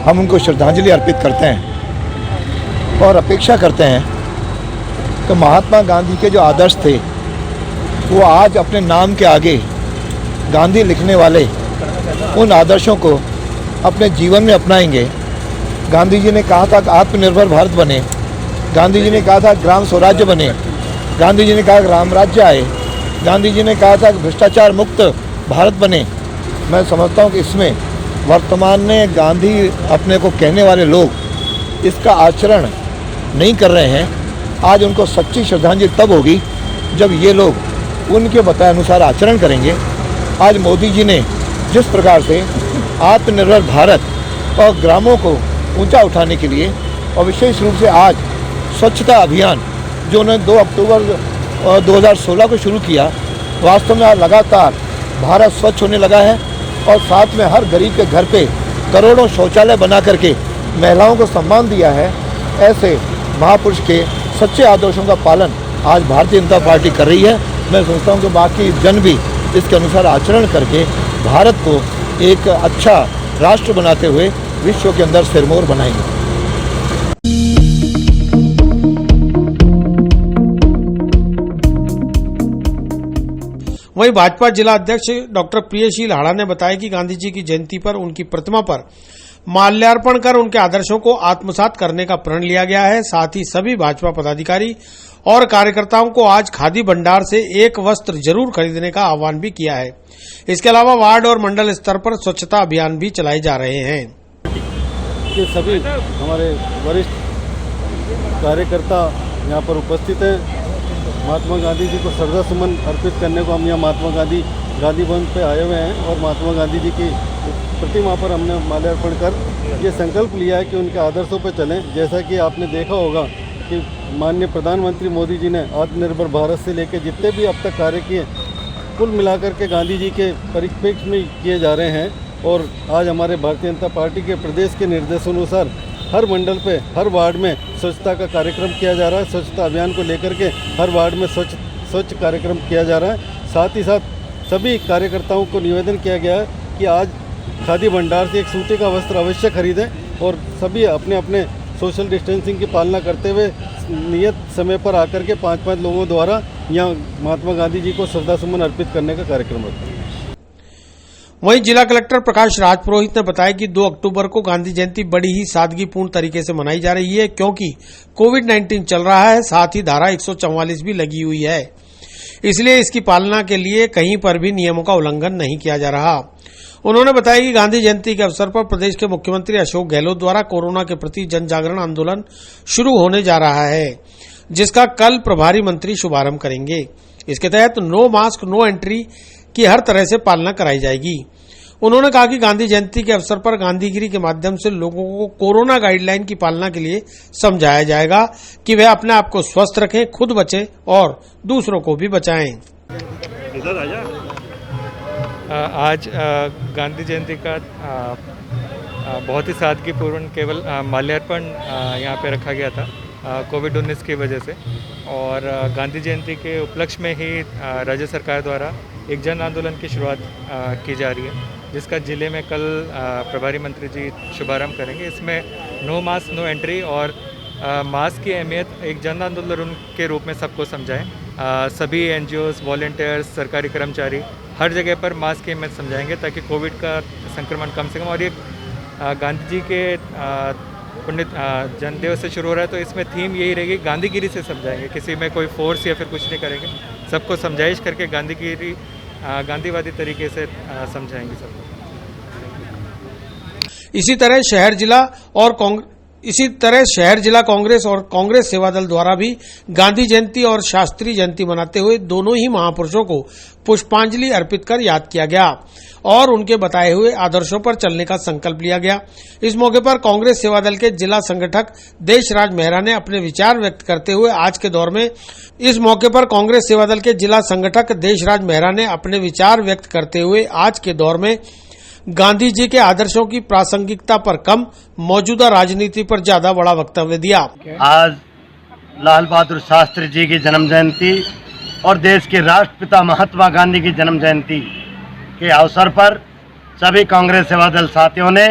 हम उनको श्रद्धांजलि अर्पित करते हैं और अपेक्षा करते हैं कि महात्मा गांधी के जो आदर्श थे वो आज अपने नाम के आगे गांधी लिखने वाले उन आदर्शों को अपने जीवन में अपनाएंगे। गांधी जी ने कहा था कि आत्मनिर्भर भारत बने, गांधी जी ने कहा था ग्राम स्वराज्य बने, गांधी जी ने कहा राम राज्य आए, गांधी जी ने कहा था कि भ्रष्टाचार मुक्त भारत बने। मैं समझता हूँ कि इसमें वर्तमान में गांधी अपने को कहने वाले लोग इसका आचरण नहीं कर रहे हैं। आज उनको सच्ची श्रद्धांजलि तब होगी जब ये लोग उनके बताए अनुसार आचरण करेंगे। आज मोदी जी ने जिस प्रकार से आत्मनिर्भर भारत और ग्रामों को ऊंचा उठाने के लिए और विशेष रूप से आज स्वच्छता अभियान जो उन्होंने 2 अक्टूबर 2016 को शुरू किया, वास्तव में आज लगातार भारत स्वच्छ होने लगा है और साथ में हर गरीब के घर पे करोड़ों शौचालय बना करके महिलाओं को सम्मान दिया है। ऐसे महापुरुष के सच्चे आदर्शों का पालन आज भारतीय जनता पार्टी कर रही है। मैं सोचता हूँ कि बाकी जन भी इसके अनुसार आचरण करके भारत को एक अच्छा राष्ट्र बनाते हुए विश्व के अंदर सिरमौर बनाएंगे। वहीं भाजपा जिला अध्यक्ष डॉक्टर प्रियशील हाड़ा ने बताया कि गांधी जी की जयंती पर उनकी प्रतिमा पर माल्यार्पण कर उनके आदर्शों को आत्मसात करने का प्रण लिया गया है। साथ ही सभी भाजपा पदाधिकारी और कार्यकर्ताओं को आज खादी भंडार से एक वस्त्र जरूर खरीदने का आह्वान भी किया है। इसके अलावा वार्ड और मंडल स्तर पर स्वच्छता अभियान भी चलाए जा रहे हैं। ये सभी हमारे वरिष्ठ कार्यकर्ता यहाँ पर उपस्थित हैं। महात्मा गांधी जी को श्रद्धासुमन अर्पित करने को हम यहाँ गांधी भवन पे आए हुए हैं और महात्मा गांधी जी की प्रतिमा पर हमने माल्यार्पण कर ये संकल्प लिया है कि उनके आदर्शों पर चलें। जैसा कि आपने देखा होगा कि माननीय प्रधानमंत्री मोदी जी ने आत्मनिर्भर भारत से लेकर जितने भी अब तक कार्य किए कुल मिलाकर के गांधी जी के परिप्रेक्ष्य में किए जा रहे हैं। और आज हमारे भारतीय जनता पार्टी के प्रदेश के निर्देशानुसार हर मंडल पे हर वार्ड में स्वच्छता का कार्यक्रम किया जा रहा है। स्वच्छता अभियान को लेकर के हर वार्ड में स्वच्छ कार्यक्रम किया जा रहा है। साथ ही साथ सभी कार्यकर्ताओं को निवेदन किया गया है कि आज खादी भंडार से एक सूती का वस्त्र अवश्य खरीदें और सभी अपने अपने सोशल डिस्टेंसिंग की पालना करते हुए नियत समय पर आकर के 5-5 लोगों द्वारा यहाँ महात्मा गांधी जी को श्रद्धासुमन अर्पित करने का कार्यक्रम रखा है। वहीं जिला कलेक्टर प्रकाश राजपुरोहित ने बताया कि 2 अक्टूबर को गांधी जयंती बड़ी ही सादगीपूर्ण तरीके से मनाई जा रही है क्योंकि कोविड-19 चल रहा है। साथ ही धारा 144 भी लगी हुई है, इसलिए इसकी पालना के लिए कहीं पर भी नियमों का उल्लंघन नहीं किया जा रहा। उन्होंने बताया कि गांधी जयंती के अवसर पर प्रदेश के मुख्यमंत्री अशोक गहलोत द्वारा कोरोना के प्रति जन जागरण आंदोलन शुरू होने जा रहा है, जिसका कल प्रभारी मंत्री शुभारंभ करेंगे। इसके तहत नो मास्क नो एंट्री की हर तरह से पालना कराई जाएगी। उन्होंने कहा कि गांधी जयंती के अवसर पर गांधीगिरी के माध्यम से लोगों को कोरोना गाइडलाइन की पालना के लिए समझाया जाएगा कि वे अपने आप को स्वस्थ रखें, खुद बचें और दूसरों को भी बचाएं। आज गांधी जयंती का बहुत ही सादगीपूर्ण केवल माल्यार्पण यहाँ पे रखा गया था कोविड-19 की वजह से। और गांधी जयंती के उपलक्ष्य में ही राज्य सरकार द्वारा एक जन आंदोलन की शुरुआत की जा रही है, जिसका जिले में कल प्रभारी मंत्री जी शुभारंभ करेंगे। इसमें नो मास्क नो एंट्री और मास्क की अहमियत एक जन आंदोलन के रूप में सबको समझाएं। सभी एनजीओज, वॉलंटियर्स, सरकारी कर्मचारी हर जगह पर मास्क की अहमियत समझाएंगे ताकि कोविड का संक्रमण कम से कम। और ये गांधी जी के पुण्य जन्मदिवस से शुरू हो रहा है, तो इसमें थीम यही रहेगी, गांधीगिरी से समझाएंगे। किसी में कोई फोर्स या फिर कुछ नहीं करेंगे, सबको समझाइश करके गांधीगिरी गांधीवादी तरीके से समझाएंगे सबको। इसी तरह शहर जिला कांग्रेस और कांग्रेस सेवा दल द्वारा भी गांधी जयंती और शास्त्री जयंती मनाते हुए दोनों ही महापुरुषों को पुष्पांजलि अर्पित कर याद किया गया और उनके बताए हुए आदर्शों पर चलने का संकल्प लिया गया। इस मौके पर कांग्रेस सेवा दल के जिला संगठक देशराज मेहरा ने अपने विचार व्यक्त करते हुए आज के दौर में गांधी जी के आदर्शों की प्रासंगिकता पर कम, मौजूदा राजनीति पर ज्यादा बड़ा वक्तव्य दिया। आज लाल बहादुर शास्त्री जी की जन्म जयंती और देश के राष्ट्रपिता महात्मा गांधी की जन्म जयंती के अवसर पर सभी कांग्रेस सेवा दल साथियों ने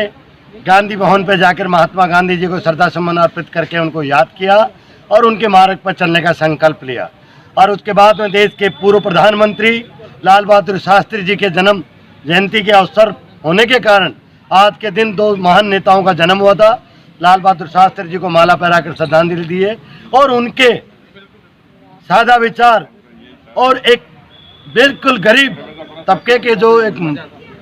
गांधी भवन पर जाकर महात्मा गांधी जी को श्रद्धा सुमन अर्पित करके उनको याद किया और उनके मार्ग पर चलने का संकल्प लिया। और उसके बाद में देश के पूर्व प्रधानमंत्री लाल बहादुर शास्त्री जी के जन्म जयंती के अवसर होने के कारण आज के दिन दो महान नेताओं का जन्म हुआ था। लाल बहादुर शास्त्री जी को माला पहनाकर श्रद्धांजलि दी है और उनके सादा विचार और एक बिल्कुल गरीब तबके के जो एक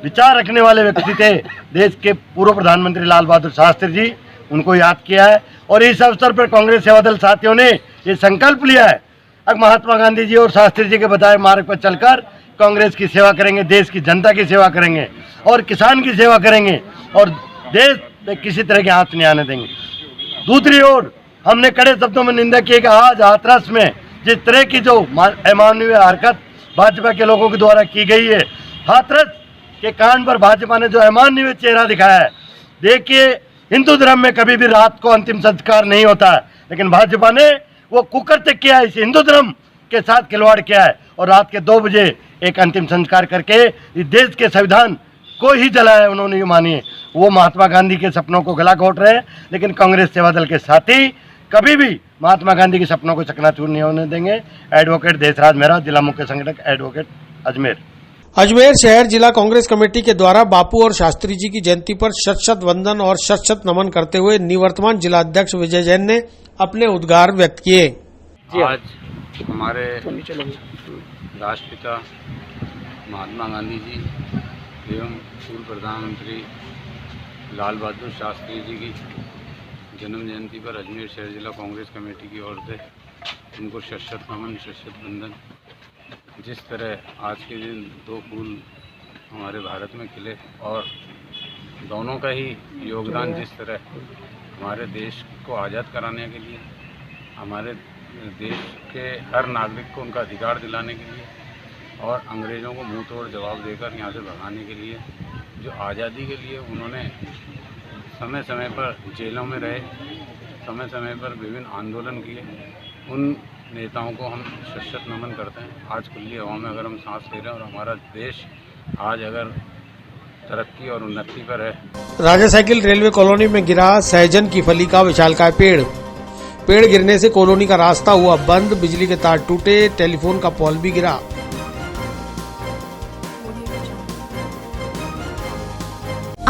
विचार रखने वाले व्यक्ति थे देश के पूर्व प्रधानमंत्री लाल बहादुर शास्त्री जी, उनको याद किया है। और इस अवसर पर कांग्रेस सेवा दल साथियों ने ये संकल्प लिया है अब महात्मा गांधी जी और शास्त्री जी के बताए मार्ग पर चलकर कांग्रेस की सेवा करेंगे, देश की जनता की सेवा करेंगे और किसान की सेवा करेंगे और देश में किसी तरह के हाथ नहीं आने देंगे। दूसरी ओर हमने कड़े शब्दों में निंदा की कि आज हाथरस में जिस तरह की जो अमानवीय हरकत भाजपा के लोगों के द्वारा की गई है, हाथरस के कांड पर भाजपा ने जो अमानवीय चेहरा दिखाया है। देखिए, हिंदू धर्म में कभी भी रात को अंतिम संस्कार नहीं होता है, लेकिन भाजपा ने वो कुकृत्य किया है, इस हिंदू धर्म के साथ खिलवाड़ किया है और रात के 2 बजे एक अंतिम संस्कार करके इस देश के संविधान को ही जलाया है। उन्होंने ये मानिए वो महात्मा गांधी के सपनों को गला घोट रहे हैं, लेकिन कांग्रेस सेवा दल के साथी कभी भी महात्मा गांधी के सपनों को चकनाचूर नहीं होने देंगे। एडवोकेट देशराज मेहरा, जिला मुख्य संगठक एडवोकेट अजमेर। अजमेर शहर जिला कांग्रेस कमेटी के द्वारा बापू और शास्त्री जी की जयंती पर शत-शत वंदन और शत-शत नमन करते हुए निवर्तमान जिला अध्यक्ष विजय जैन ने अपने उद्गार व्यक्त किए। आज हमारे राष्ट्रपिता महात्मा गांधी जी एवं पूर्व प्रधानमंत्री लाल बहादुर शास्त्री जी की जन्म जयंती पर अजमेर शहर जिला कांग्रेस कमेटी की ओर से उनको शत-शत नमन, शत-शत वंदन। जिस तरह आज के दिन 2 फूल हमारे भारत में खिले और दोनों का ही योगदान जिस तरह हमारे देश को आज़ाद कराने के लिए, हमारे देश के हर नागरिक को उनका अधिकार दिलाने के लिए और अंग्रेज़ों को मुंह तोड़ जवाब देकर यहाँ से भगाने के लिए, जो आज़ादी के लिए उन्होंने समय समय पर जेलों में रहे, समय समय पर विभिन्न आंदोलन किए, उन नेताओं को हम शत-शत नमन करते हैं। आज खुली हवा में अगर हम सांस ले रहे हैं और हमारा देश आज अगर तरक्की और उन्नति पर है। राजा साइकिल रेलवे कॉलोनी में गिरा सहजन की फली का विशालकाय पेड़ गिरने से कॉलोनी का रास्ता हुआ बंद, बिजली के तार टूटे, टेलीफोन का पोल भी गिरा।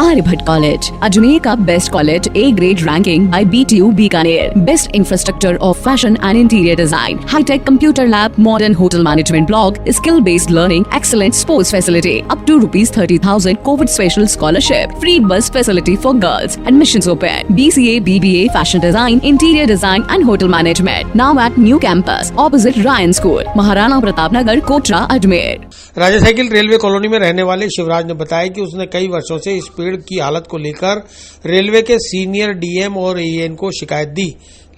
आर्यभट्ट कॉलेज, अजमेर का best college, A grade ranking by BTU Bikaner, best infrastructure of fashion and interior design, hi tech computer lab, modern hotel management block, skill based learning, excellent sports facility, up to ₹30,000 covid special scholarship, free bus facility for girls, admissions open, BCA, BBA, fashion design, interior design and hotel management, now at new campus opposite Ryan school, Maharana Pratap Nagar, Kotra, Ajmer. Raja cycle railway colony में रहने वाले शिवराज ने बताया कि उसने कई वर्षों से इस पेड़ की हालत को लेकर रेलवे के सीनियर डीएम और एएन को शिकायत दी,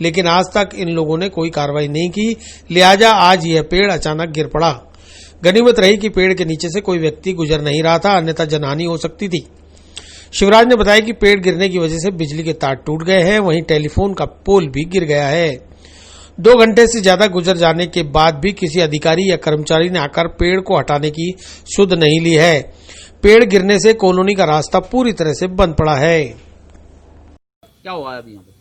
लेकिन आज तक इन लोगों ने कोई कार्रवाई नहीं की, लिहाजा आज यह पेड़ अचानक गिर पड़ा। गनीमत रही कि पेड़ के नीचे से कोई व्यक्ति गुजर नहीं रहा था, अन्यथा जनहानि हो सकती थी। शिवराज ने बताया कि पेड़ गिरने की वजह से बिजली के तार टूट गए हैं, वहीं टेलीफोन का पोल भी गिर गया है। 2 घंटे से ज्यादा गुजर जाने के बाद भी किसी अधिकारी या कर्मचारी ने आकर पेड़ को हटाने की सुध नहीं ली है। पेड़ गिरने से कॉलोनी का रास्ता पूरी तरह से बंद पड़ा है। क्या हुआ है अभी यहाँ पे?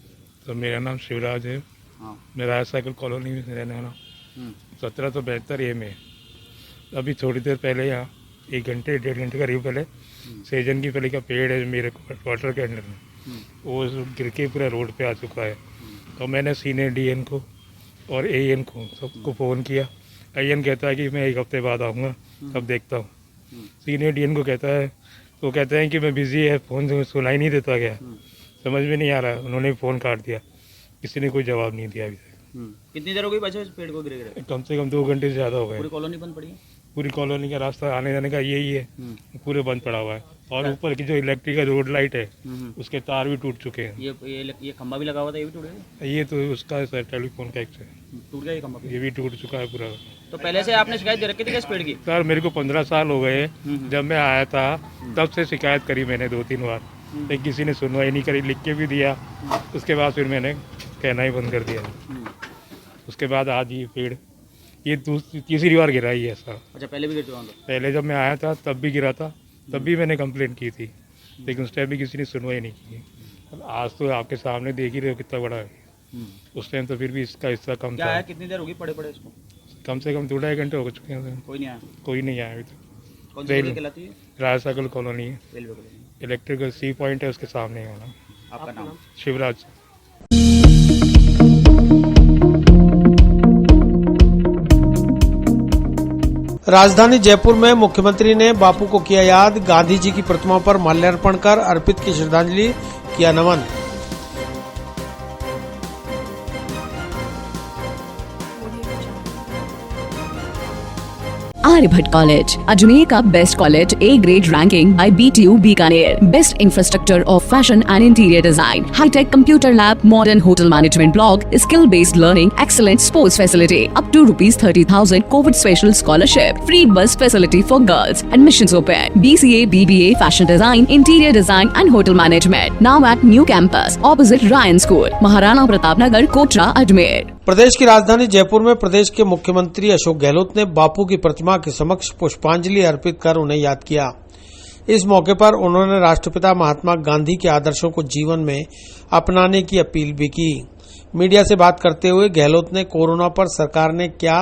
तो मेरा नाम शिवराज है। हाँ। मैं राजा साइकिल कॉलोनी में रहने वाला हूँ। 1772 ए में अभी थोड़ी देर पहले यहाँ 1 घंटे 1.5 घंटे करीब पहले सहजन की फली का पेड़ है मेरे क्वार्टर के अंदर में, वो गिर के पूरा रोड पे आ चुका है। तो मैंने सीनियर डीएन को और एएन को सबको फ़ोन किया। एएन कहता है कि मैं 1 हफ्ते बाद आऊँगा, तब देखता हूँ। सीनियर डीएन को कहता है, तो कहते हैं कि मैं बिज़ी है, फ़ोन से सुनाई नहीं देता गया, समझ में नहीं आ रहा। उन्होंने फ़ोन काट दिया, किसी ने कोई जवाब नहीं दिया अभी तक। कितनी देर हो गई बच्चे पेड़ को गिरे? कम से कम 2 घंटे से ज़्यादा हो गए। पूरी कॉलोनी बंद पड़ी है? पूरी कॉलोनी का रास्ता आने जाने का यही है, पूरे बंद पड़ा हुआ है। और ऊपर की जो इलेक्ट्रिक का रोड लाइट है उसके तार भी टूट चुके हैं। ये खंभा भी लगा हुआ था, ये भी टूट गया? ये तो उसका टेलीफोन का एक टूट गया ये खंभा? ये भी टूट चुका है पूरा। तो पहले से आपने शिकायत दे रखी थी इस पेड़ की? सर मेरे को 15 साल हो गए, जब मैं आया था तब से शिकायत करी मैंने 2-3 बार, लेकिन किसी ने सुनवाई नहीं करी, लिख के भी दिया। उसके बाद फिर मैंने कहना ही बंद कर दिया। उसके बाद आज ये पेड़ ये तीसरी बार गिरा ही है सर। अच्छा, पहले भी गिर चुका था? पहले जब मैं आया था तब भी गिरा था, तब भी मैंने कंप्लेंट की थी। लेकिन उस टाइम भी किसी ने सुनवाई नहीं की। आज तो आपके सामने देख ही रहे हो कितना बड़ा है। उस टाइम तो फिर भी इसका हिस्सा कम क्या था। है, कितनी देर होगी पड़े इसको? कम से कम 2-2.5 घंटे हो चुके हैं। कोई नहीं आया? कोई नहीं आया अभी तक। कौन सी गली कहलाती है? राजसागल कॉलोनी है, रेलवे कॉलोनी। इलेक्ट्रिकल सी पॉइंट है, उसके सामने है होना। आपका नाम? शिवराज। राजधानी जयपुर में मुख्यमंत्री ने बापू को किया याद, गांधी जी की प्रतिमा पर माल्यार्पण कर अर्पित की श्रद्धांजलि, किया नमन। आर्यभट्ट कॉलेज, अजमेर का best college, A grade ranking by BTU Bikaner, best infrastructure of fashion and interior design, hi tech computer lab, modern hotel management block, skill based learning, excellent sports facility, up to ₹30,000 covid special scholarship, free bus facility for girls, admissions open, BCA, BBA, fashion design, interior design and hotel management, now at new campus opposite Ryan school, Maharana Pratap Nagar, Kotra, Ajmer. प्रदेश की राजधानी जयपुर में प्रदेश के मुख्यमंत्री अशोक गहलोत ने बापू की प्रतिमा के समक्ष पुष्पांजलि अर्पित कर उन्हें याद किया। इस मौके पर उन्होंने राष्ट्रपिता महात्मा गांधी के आदर्शों को जीवन में अपनाने की अपील भी की। मीडिया से बात करते हुए गहलोत ने कोरोना पर सरकार ने क्या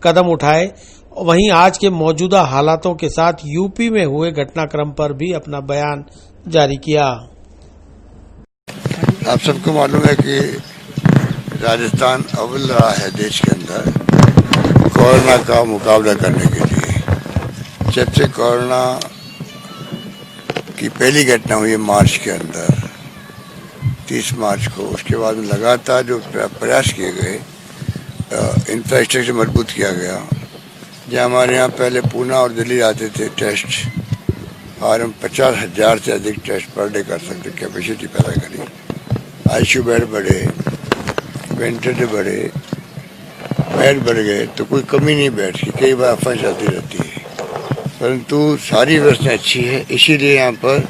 कदम उठाए, वहीं आज के मौजूदा हालातों के साथ यूपी में हुए घटनाक्रम पर भी अपना बयान जारी किया। आप सबको मालूम है कि राजस्थान अव्वल रहा है देश के अंदर कोरोना का मुकाबला करने के लिए। जब से कोरोना की पहली घटना हुई मार्च के अंदर, 30 मार्च को, उसके बाद लगातार जो प्रयास किए गए, इंफ्रास्ट्रक्चर मजबूत किया गया। जहाँ हमारे यहाँ पहले पूना और दिल्ली आते थे टेस्ट, और हम 50,000 से अधिक टेस्ट पर डे कर सकते, कैपेसिटी पैदा करी। ICU बेड बढ़े, वेंटिलेटर बढ़े, बेड बढ़ गए, तो कोई कमी नहीं बेड की। कई बार अफवाह चलती रहती है, परंतु सारी व्यवस्था अच्छी है। इसीलिए यहाँ पर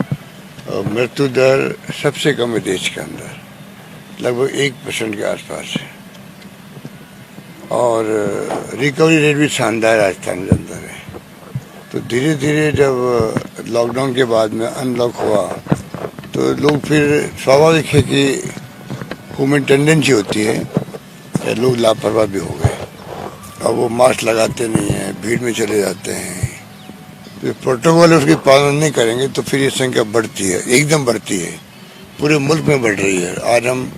मृत्यु दर सबसे कम है देश के अंदर, लगभग 1% के आसपास है। और रिकवरी रेट भी शानदार राजस्थान के अंदर है। तो धीरे धीरे जब लॉकडाउन के बाद में अनलॉक हुआ, तो लोग फिर स्वाभाविक है कि ह्यूमन टेंडेंसी होती है, लोग लापरवाह भी हो गए और वो मास्क लगाते नहीं हैं, भीड़ में चले जाते हैं। तो प्रोटोकॉल उसकी पालन नहीं करेंगे तो फिर ये संख्या बढ़ती है, एकदम बढ़ती है, पूरे मुल्क में बढ़ रही है। आज हम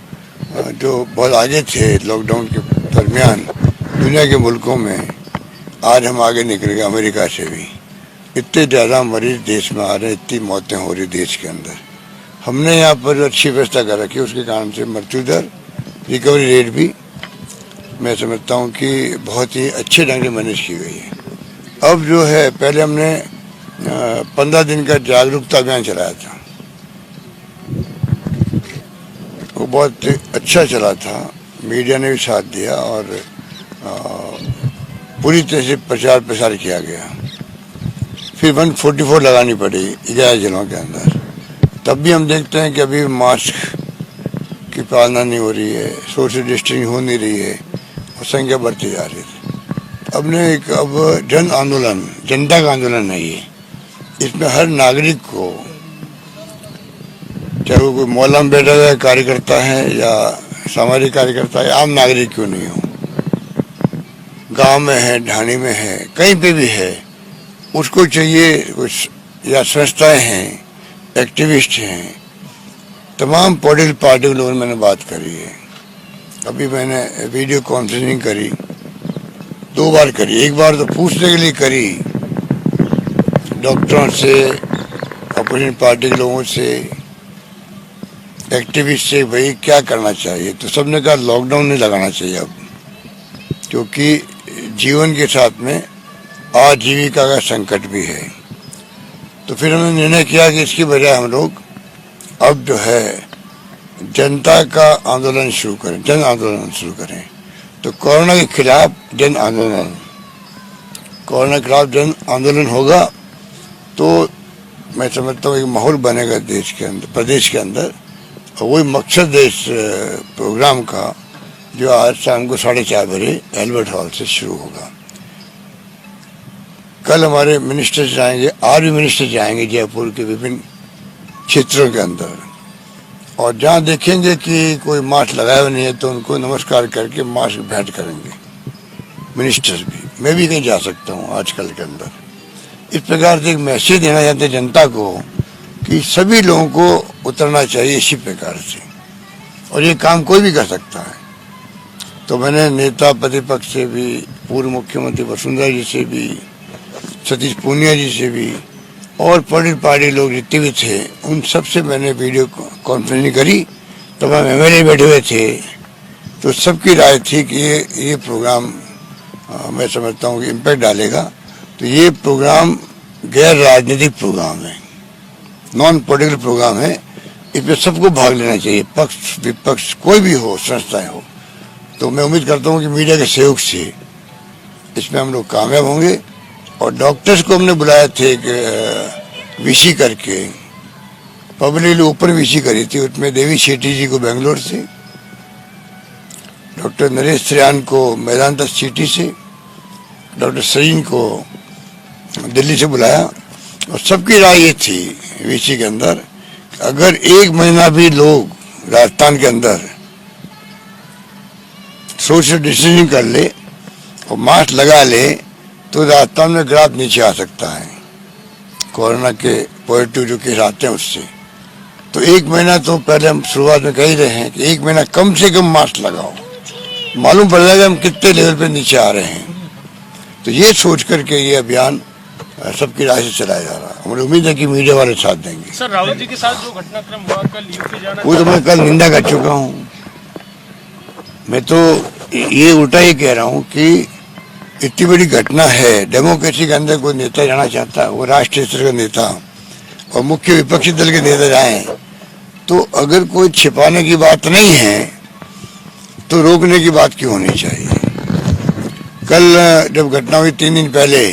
जो बहुत आगे थे लॉकडाउन के दरमियान दुनिया के मुल्कों में, आज हम आगे निकल गए अमेरिका से भी। इतने ज़्यादा मरीज देश में आ रहे हैं, इतनी मौतें हो रही देश के अंदर। हमने यहाँ पर अच्छी व्यवस्था कर रखी है, उसके कारण से मृत्यु दर, रिकवरी रेट भी मैं समझता हूँ कि बहुत ही अच्छे ढंग से मैनेज की गई है। अब जो है, पहले हमने 15 दिन का जागरूकता अभियान चलाया था, वो बहुत अच्छा चला था, मीडिया ने भी साथ दिया और पूरी तरह से प्रचार प्रसार किया गया। फिर 144 लगानी पड़ी 11 जिलों के अंदर। तब भी हम देखते हैं कि अभी मास्क की पालना नहीं हो रही है, सोशल डिस्टेंसिंग हो नहीं रही है और संख्या बढ़ती जा रही है। अब जन आंदोलन, जनता का आंदोलन नहीं है। इसमें हर नागरिक को, चाहे वो कोई मौला में बैठा हुआ कार्यकर्ता है या सामाजिक कार्यकर्ता है, आम नागरिक क्यों नहीं हो, गांव में है, ढाणी में है, कहीं पे भी है, उसको चाहिए कुछ, या संस्थाएं हैं, एक्टिविस्ट हैं, तमाम पॉलिटिकल पार्टी के लोगों ने मैंने बात करी है। अभी मैंने वीडियो कॉन्फ्रेंसिंग करी, 2 बार करी। एक बार तो पूछने के लिए करी डॉक्टरों से, अपोजिशन पार्टी के लोगों से, एक्टिविस्ट से, भाई क्या करना चाहिए। तो सबने कहा लॉकडाउन नहीं लगाना चाहिए अब, क्योंकि जीवन के साथ में आजीविका का संकट भी है। तो फिर हमने निर्णय किया कि इसकी बजाय हम लोग अब जो है जनता का आंदोलन शुरू करें, जन आंदोलन शुरू करें। तो कोरोना के खिलाफ जन आंदोलन, कोरोना के खिलाफ जन आंदोलन होगा तो मैं समझता हूँ एक माहौल बनेगा देश के अंदर, प्रदेश के अंदर। और वही मकसद है इस प्रोग्राम का, जो आज शाम को 4:30 बजे एल्बर्ट हॉल से शुरू होगा। कल हमारे मिनिस्टर जाएंगे, आज भी मिनिस्टर जाएंगे जयपुर के विभिन्न क्षेत्रों के अंदर, और जहाँ देखेंगे कि कोई मास्क लगाया हुआ नहीं है तो उनको नमस्कार करके मास्क भेंट करेंगे। मिनिस्टर भी, मैं भी कहीं जा सकता हूँ आजकल के अंदर। इस प्रकार से एक मैसेज देना चाहते जनता को कि सभी लोगों को उतरना चाहिए इसी प्रकार से, और ये काम कोई भी कर सकता है। तो मैंने नेता प्रतिपक्ष से भी, पूर्व मुख्यमंत्री वसुंधरा जी से भी, सतीश पूनिया जी से भी, और पॉलिटिकल पार्टी लोग जितने भी थे उन सब से मैंने वीडियो कॉन्फ्रेंसिंग करी। तमाम एमएलए बैठे हुए थे, तो सबकी राय थी कि ये प्रोग्राम मैं समझता हूँ कि इम्पैक्ट डालेगा। तो ये प्रोग्राम गैर राजनीतिक प्रोग्राम है, नॉन पॉलिटिकल प्रोग्राम है। इसमें सबको भाग लेना चाहिए, पक्ष विपक्ष कोई भी हो, संस्थाएं हो। तो मैं उम्मीद करता हूँ कि मीडिया के सहयोग से इसमें हम लोग कामयाब होंगे। और डॉक्टर्स को हमने बुलाया थे कि वीसी करके, पब्लिक ओपन वीसी करी थी, उसमें देवी शेट्टी जी को बेंगलोर से, डॉक्टर नरेश त्रियान को मैदान सिटी से, डॉक्टर सईन को दिल्ली से बुलाया। और सबकी राय ये थी वीसी के अंदर, अगर 1 महीना भी लोग राजस्थान के अंदर सोशल डिस्टेंसिंग कर ले और मास्क लगा ले तो राजस्थान में ग्राफ नीचे आ सकता है कोरोना के पॉजिटिव जो केस आते हैं उससे। तो 1 महीना तो पहले हम शुरुआत में कह ही रहे हैं कि 1 महीना कम से कम मास्क लगाओ, मालूम पड़ जाएगा हम कितने लेवल पे नीचे आ रहे हैं। तो ये सोच करके ये अभियान सबकी राय से चलाया जा रहा है। मुझे उम्मीद है कि मीडिया वाले साथ देंगे। सर, राहुल जी के साथ जो घटनाक्रम हुआ कल यूपी जाना, वो तो मैं कल निंदा कर चुका हूँ। मैं तो ये उल्टा ही कह रहा हूँ कि इतनी बड़ी घटना है, डेमोक्रेसी के अंदर कोई नेता जाना चाहता है, वो राष्ट्रीय स्तर का नेता और मुख्य विपक्षी दल के नेता जाए, तो अगर कोई छिपाने की बात नहीं है तो रोकने की बात क्यों होनी चाहिए। कल जब घटना हुई 3 दिन पहले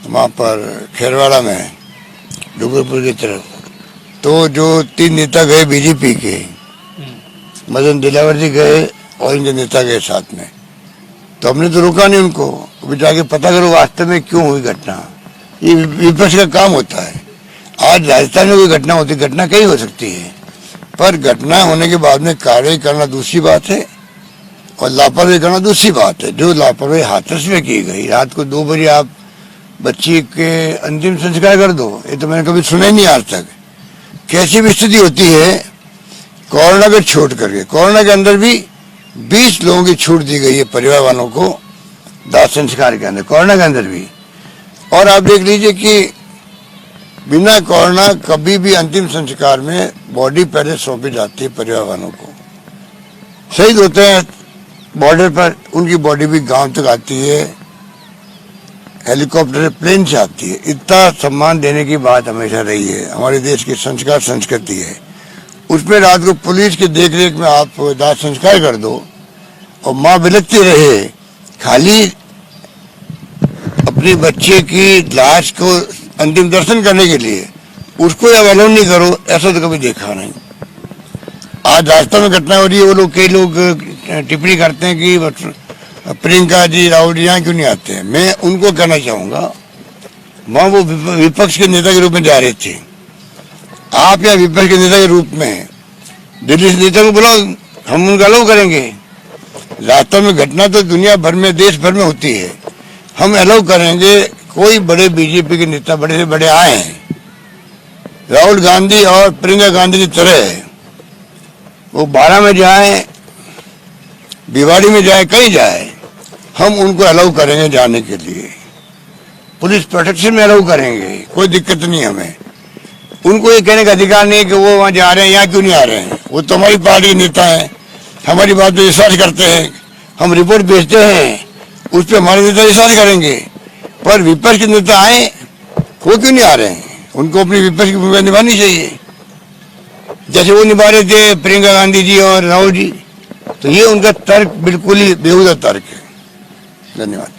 वहाँ पर खेरवाड़ा में डूंगरपुर की तरफ, तो जो 3 नेता गए बीजेपी के, मदन दिलावर जी गए और इनके नेता गए साथ में, तो हमने तो रोका नहीं उनको। अभी जाके पता करो वास्तव में क्यों हुई घटना। ये विपक्ष का काम होता है। आज राजस्थान में कोई घटना होती, घटना कहीं हो सकती है, पर घटना होने के बाद में कार्रवाई करना दूसरी बात है और लापरवाही करना दूसरी बात है। जो लापरवाही हाथरस में की गई, रात को 2 बजे आप बच्ची के अंतिम संस्कार कर दो, ये तो मैंने कभी सुना ही नहीं आज तक। कैसी भी स्थिति होती है कोरोना को छोड़ करके। कोरोना के अंदर भी 20 लोगों की छूट दी गई है परिवार वालों को दाह संस्कार के अंदर, कोरोना के अंदर भी। और आप देख लीजिए कि बिना कोरोना कभी भी अंतिम संस्कार में बॉडी पहले सौंपी जाती है परिवार वालों को। शहीद होते हैं बॉर्डर पर, उनकी बॉडी भी गांव तक आती है, हेलीकॉप्टर प्लेन से आती है। इतना सम्मान देने की बात हमेशा रही है, हमारे देश की संस्कार संस्कृति है। उसमें रात को पुलिस की देखरेख में आप दाह संस्कार कर दो और माँ बिलखती रहे, खाली अपनी बच्चे की लाश को अंतिम दर्शन करने के लिए, उसको अलाउ नहीं करो, ऐसा तो कभी देखा नहीं। आज राजस्थान में घटना हो रही है, वो लोग, कई लोग टिप्पणी करते हैं कि प्रियंका जी, राहुल जी यहाँ क्यों नहीं आते हैं। मैं उनको कहना चाहूँगा, वहाँ वो विपक्ष के नेता के रूप में जा रहे थे, आप या विपक्ष के नेता के रूप में दिल्ली से नेता को बुलाओ, हम उनका अलाउ करेंगे। राजस्थान में घटना तो दुनिया भर में, देश भर में होती है, हम अलाउ करेंगे। कोई बड़े बीजेपी के नेता बड़े से बड़े आए हैं, राहुल गांधी और प्रियंका गांधी की तरह, वो 12 में जाए, भिवाड़ी में जाए, कहीं जाए, हम उनको अलाउ करेंगे जाने के लिए, पुलिस प्रोटेक्शन में अलाउ करेंगे, कोई दिक्कत नहीं हमें। उनको ये कहने का अधिकार नहीं है कि वो वहाँ जा रहे हैं, यहाँ क्यों नहीं आ रहे हैं। वो तो हमारी पार्टी के नेता है, हमारी बात पे विश्वास करते हैं, हम रिपोर्ट भेजते हैं, उस पर हमारे नेता विश्वास करेंगे। पर विपक्ष के नेता आए, वो क्यों नहीं आ रहे हैं, उनको अपनी विपक्ष की भूमिका निभानी चाहिए, जैसे वो निभा रहे थे प्रियंका गांधी जी और राहुल जी। तो ये उनका तर्क बिल्कुल ही बेहुदा तर्क है। धन्यवाद।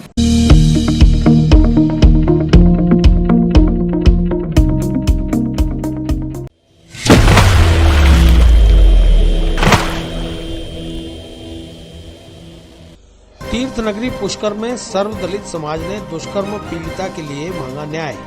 तीर्थ नगरी पुष्कर में सर्वदलित समाज ने दुष्कर्म पीड़िता के लिए मांगा न्याय।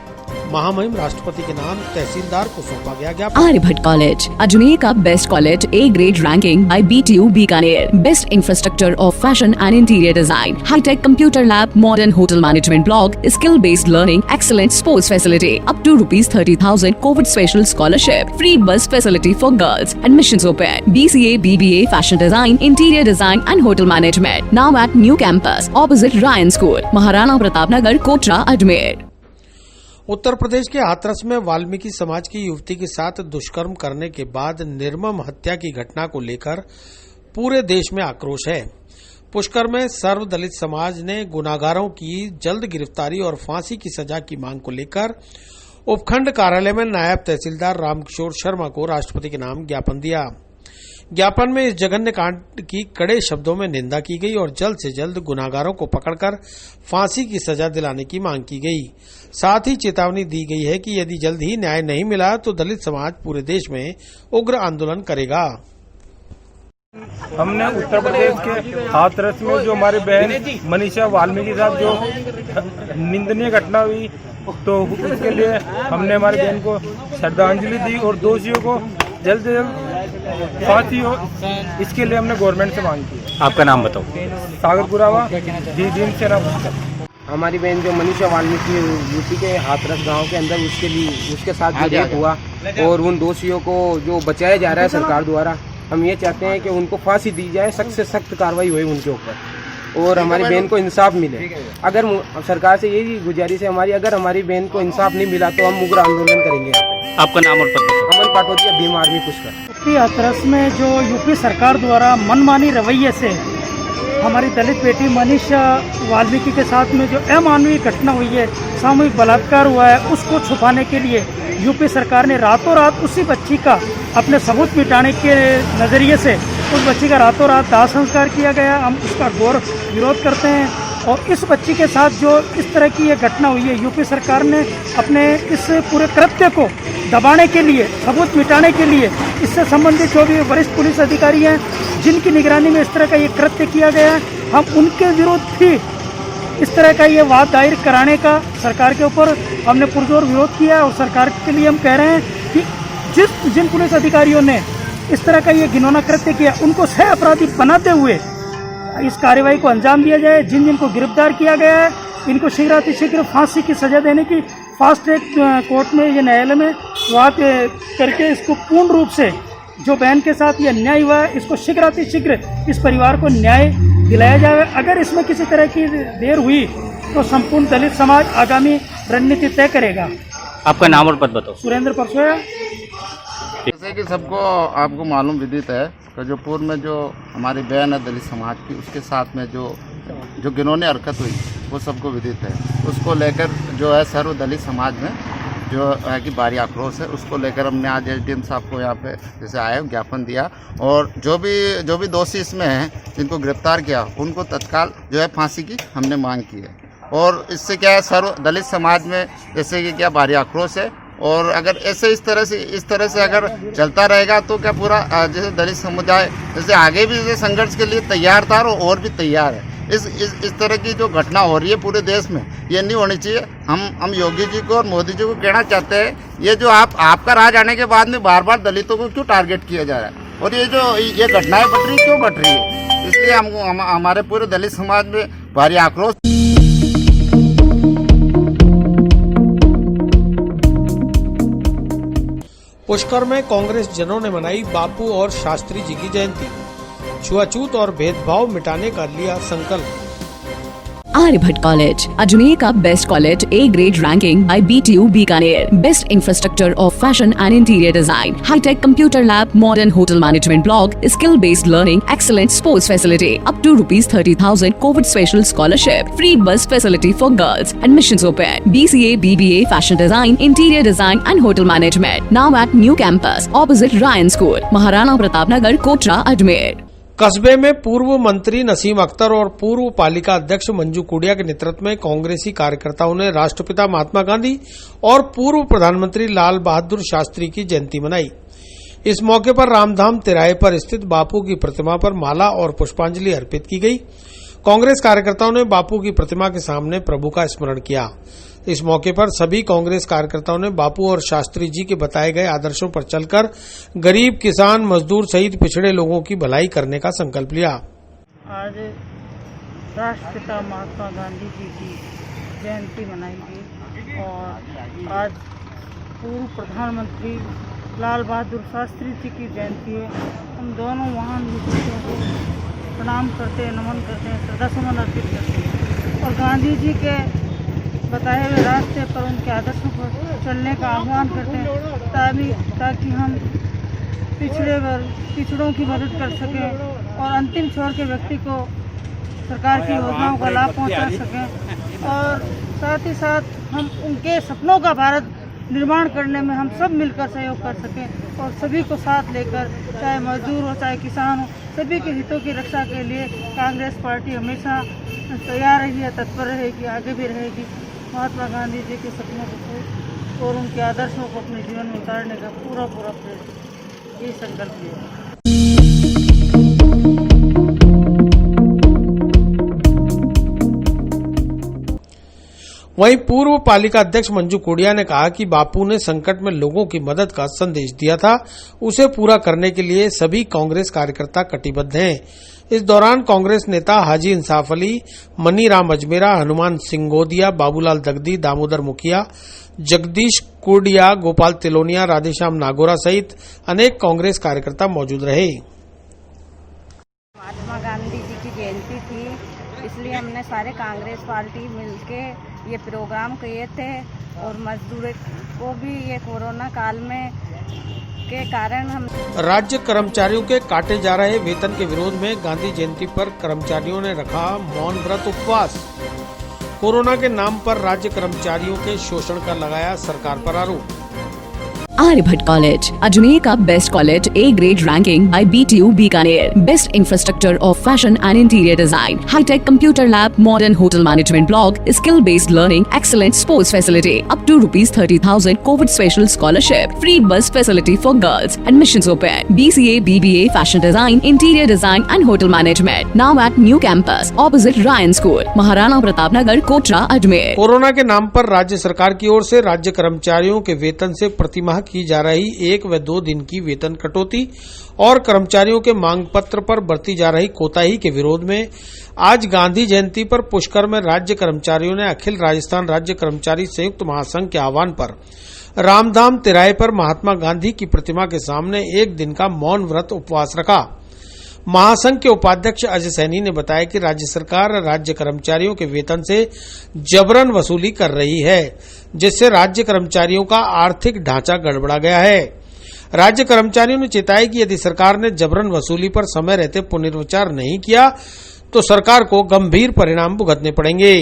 महामहिम राष्ट्रपति के नाम तहसीलदार को सौंपा गया ज्ञापन। आर्यभट्ट कॉलेज, अजमेर का best college, A grade ranking by BTU Bikaner, best infrastructure of fashion and interior design, hi tech computer lab, modern hotel management block, skill based learning, excellent sports facility, up to ₹30,000 covid special scholarship, free bus facility for girls, admissions open, BCA, BBA, fashion design, interior design and hotel management, now at new campus opposite Ryan school, Maharana Pratap Nagar, Kotra, Ajmer. Uttar Pradesh के हाथरस में वाल्मीकि समाज की युवती के साथ दुष्कर्म करने के बाद निर्मम हत्या की घटना को लेकर पूरे देश में आक्रोश है। पुष्कर में सर्वदलित समाज ने गुनाहगारों की जल्द गिरफ्तारी और फांसी की सजा की मांग को लेकर उपखंड कार्यालय में नायब तहसीलदार रामकिशोर शर्मा को राष्ट्रपति के नाम ज्ञापन दिया। ज्ञापन में इस जघन्य कांड की कड़े शब्दों में निंदा की गई और जल्द से जल्द गुनाहगारों को पकड़कर फांसी की सजा दिलाने की मांग की गई। साथ ही चेतावनी दी गई है कि यदि जल्द ही न्याय नहीं मिला तो दलित समाज पूरे देश में उग्र आंदोलन करेगा। हमने उत्तर प्रदेश के हाथरस में जो हमारी बहन मनीषा वाल्मीकि के साथ जो निंदनीय घटना हुई, तो उसके लिए हमने हमारी बहन को श्रद्धांजलि दी और दोषियों को जल्द से जल्द फांसी हो, इसके लिए हमने गवर्नमेंट से मांग की। आपका नाम बताओ। सागर गुरावा, जी सेना। हमारी बहन जो मनीषा वाल्मीकि यूपी के हाथरस गांव के अंदर उसके साथ जो रेप हुआ और उन दोषियों को जो बचाया जा रहा है सरकार द्वारा, हम ये चाहते हैं कि उनको फांसी दी जाए, सख्त से सख्त कार्रवाई हुई उनके ऊपर और हमारी बहन को इंसाफ मिले। अगर सरकार से यही गुजारिश है हमारी, अगर हमारी बहन को इंसाफ नहीं मिला तो हम उग्र आंदोलन करेंगे यहाँ पे। आपका नाम और पता? अमन पाटोदिया, भीम आर्मी पुष्कर। हाथरस में जो यूपी सरकार द्वारा मनमानी रवैये से हमारी दलित बेटी मनीषा वाल्मीकि के साथ में जो अमानवीय घटना हुई है, सामूहिक बलात्कार हुआ है, उसको छुपाने के लिए यूपी सरकार ने रातों रात उसी बच्ची का अपने सबूत मिटाने के नज़रिए से उस बच्ची का रातों रात दाह संस्कार किया गया। हम उसका घोर विरोध करते हैं और इस बच्ची के साथ जो इस तरह की ये घटना हुई है, यूपी सरकार ने अपने इस पूरे कृत्य को दबाने के लिए, सबूत मिटाने के लिए इससे संबंधित जो भी वरिष्ठ पुलिस अधिकारी हैं जिनकी निगरानी में इस तरह का ये कृत्य किया गया है, हम उनके विरुद्ध भी इस तरह का ये वाद दायर कराने का सरकार के ऊपर हमने पुरजोर विरोध किया है। और सरकार के लिए हम कह रहे हैं कि जिन पुलिस अधिकारियों ने इस तरह का ये घिनौना कृत्य किया उनको सह अपराधी बनाते हुए इस कार्रवाई को अंजाम दिया जाए। जिन को गिरफ्तार किया गया है इनको शीघ्र फांसी की सजा देने की फास्ट ट्रैक कोर्ट में, ये न्यायालय में वाद करके इसको पूर्ण रूप से जो बहन के साथ ये अन्याय हुआ है इसको शीघ्र इस परिवार को न्याय दिलाया जाए। अगर इसमें किसी तरह की देर हुई तो संपूर्ण दलित समाज आगामी रणनीति तय करेगा। आपका नाम और पद बताओ। सुरेंद्र परसोया। जैसे कि सबको आपको मालूम विदित है कि जो पूर्व में जो हमारी बहन है दलित समाज की, उसके साथ में जो घिनौनी हरकत हुई वो सबको विदित है। उसको लेकर जो है सर्व दलित समाज में जो है कि भारी आक्रोश है, उसको लेकर हमने आज एसडीएम साहब को यहाँ पे जैसे आए ज्ञापन दिया और जो भी दोषी इसमें हैं जिनको गिरफ्तार किया उनको तत्काल जो है फांसी की हमने मांग की है। और इससे क्या है, सर्व दलित समाज में जैसे कि क्या भारी आक्रोश है और अगर ऐसे इस तरह से अगर चलता रहेगा तो क्या पूरा जैसे दलित समुदाय जैसे आगे भी जैसे संघर्ष के लिए तैयार था और भी तैयार है। इस तरह की जो घटना हो रही है पूरे देश में ये नहीं होनी चाहिए। हम योगी जी को और मोदी जी को कहना चाहते हैं, ये जो आपका राज आने के बाद में बार बार दलितों को क्यों टारगेट किया जा रहा है और ये घटनाएं घट रही क्यों घट रही है, इसलिए हमारे पूरे दलित समाज में भारी आक्रोश। पुष्कर में कांग्रेस जनों ने मनाई बापू और शास्त्री जी की जयंती, छुआछूत और भेदभाव मिटाने का लिया संकल्प। आर्यभट्ट कॉलेज, अजमेर का best college, A grade ranking by BTU Bikaner, best infrastructure of fashion and interior design, hi tech computer lab, modern hotel management block, skill based learning, excellent sports facility, up to ₹30,000 covid special scholarship, free bus facility for girls, admissions open, BCA, BBA, fashion design, interior design and hotel management, now at new campus opposite Ryan school, Maharana Pratap Nagar, Kotra, Ajmer. कस्बे में पूर्व मंत्री नसीम अख्तर और पूर्व पालिका अध्यक्ष मंजू कुडिया के नेतृत्व में कांग्रेसी कार्यकर्ताओं ने राष्ट्रपिता महात्मा गांधी और पूर्व प्रधानमंत्री लाल बहादुर शास्त्री की जयंती मनाई। इस मौके पर रामधाम तिराहे पर स्थित बापू की प्रतिमा पर माला और पुष्पांजलि अर्पित की गई। कांग्रेस कार्यकर्ताओं ने बापू की प्रतिमा के सामने प्रभु का स्मरण किया। इस मौके पर सभी कांग्रेस कार्यकर्ताओं ने बापू और शास्त्री जी के बताए गए आदर्शों पर चलकर गरीब, किसान, मजदूर सहित पिछड़े लोगों की भलाई करने का संकल्प लिया। आज राष्ट्रपिता महात्मा गांधी जी की जयंती मनाई गई और आज पूर्व प्रधानमंत्री लाल बहादुर शास्त्री जी की जयंती है। हम दोनों महान विभूतियों को प्रणाम करते हैं, नमन करते हैं, श्रद्धासुमन अर्पित करते हैं और गांधी जी के बताए हुए रास्ते पर उनके आदर्शों पर चलने का आह्वान करते हैं ताकि हम पिछड़ों की मदद कर सकें और अंतिम छोर के व्यक्ति को सरकार की योजनाओं का लाभ पहुंचा सकें और साथ ही साथ हम उनके सपनों का भारत निर्माण करने में हम सब मिलकर सहयोग कर सकें और सभी को साथ लेकर, चाहे मजदूर हो चाहे किसान हो, सभी के हितों की रक्षा के लिए कांग्रेस पार्टी हमेशा तैयार रही है, तत्पर रहेगी, आगे भी रहेगी। महात्मा गांधी जी के सपनों को और उनके आदर्शों को अपने जीवन में उतारने का पूरा प्रयास, ये संकल्प लिया। वहीं पूर्व पालिका अध्यक्ष मंजू कोडिया ने कहा कि बापू ने संकट में लोगों की मदद का संदेश दिया था, उसे पूरा करने के लिए सभी कांग्रेस कार्यकर्ता कटिबद्ध हैं। इस दौरान कांग्रेस नेता हाजी इंसाफ अली, मनी राम अजमेरा, हनुमान सिंगोदिया, बाबूलाल दगदी, दामोदर मुखिया, जगदीश कोडिया, गोपाल तिलोनिया, राधेश्याम नागोरा सहित अनेक कांग्रेस कार्यकर्ता मौजूद रहे। महात्मा गांधी जी की जयंती थी, इसलिए हमने सारे कांग्रेस पार्टी मिलके ये प्रोग्राम किए थे और मजदूरों को भी ये कोरोना काल में के कारण हम राज्य कर्मचारियों के काटे जा रहे वेतन के विरोध में गांधी जयंती पर कर्मचारियों ने रखा मौन व्रत उपवास। कोरोना के नाम पर राज्य कर्मचारियों के शोषण का लगाया सरकार पर आरोप। आर्यभट्ट कॉलेज, अजमेर का best college, A grade ranking by BTU Bikaner, best infrastructure of fashion and interior design, hi tech computer lab, modern hotel management block, skill based learning, excellent sports facility, up to ₹30,000 covid special scholarship, free bus facility for girls, admissions open, BCA, BBA, fashion design, interior design and hotel management, now at new campus opposite Ryan school, Maharana Pratap Nagar, Kotra, Ajmer. Corona के नाम पर राज्य सरकार की ओर से राज्य कर्मचारियों के वेतन से प्रतिमाह की जा रही 1 व 2 दिन की वेतन कटौती और कर्मचारियों के मांग पत्र पर बरती जा रही कोताही के विरोध में आज गांधी जयंती पर पुष्कर में राज्य कर्मचारियों ने अखिल राजस्थान राज्य कर्मचारी संयुक्त महासंघ के आह्वान पर रामधाम तिराहे पर महात्मा गांधी की प्रतिमा के सामने 1 दिन का मौन व्रत उपवास रखा। महासंघ के उपाध्यक्ष अजय सैनी ने बताया कि राज्य सरकार राज्य कर्मचारियों के वेतन से जबरन वसूली कर रही है, जिससे राज्य कर्मचारियों का आर्थिक ढांचा गड़बड़ा गया है। राज्य कर्मचारियों ने चेताया कि यदि सरकार ने जबरन वसूली पर समय रहते पुनर्विचार नहीं किया तो सरकार को गंभीर परिणाम भुगतने पड़ेंगे।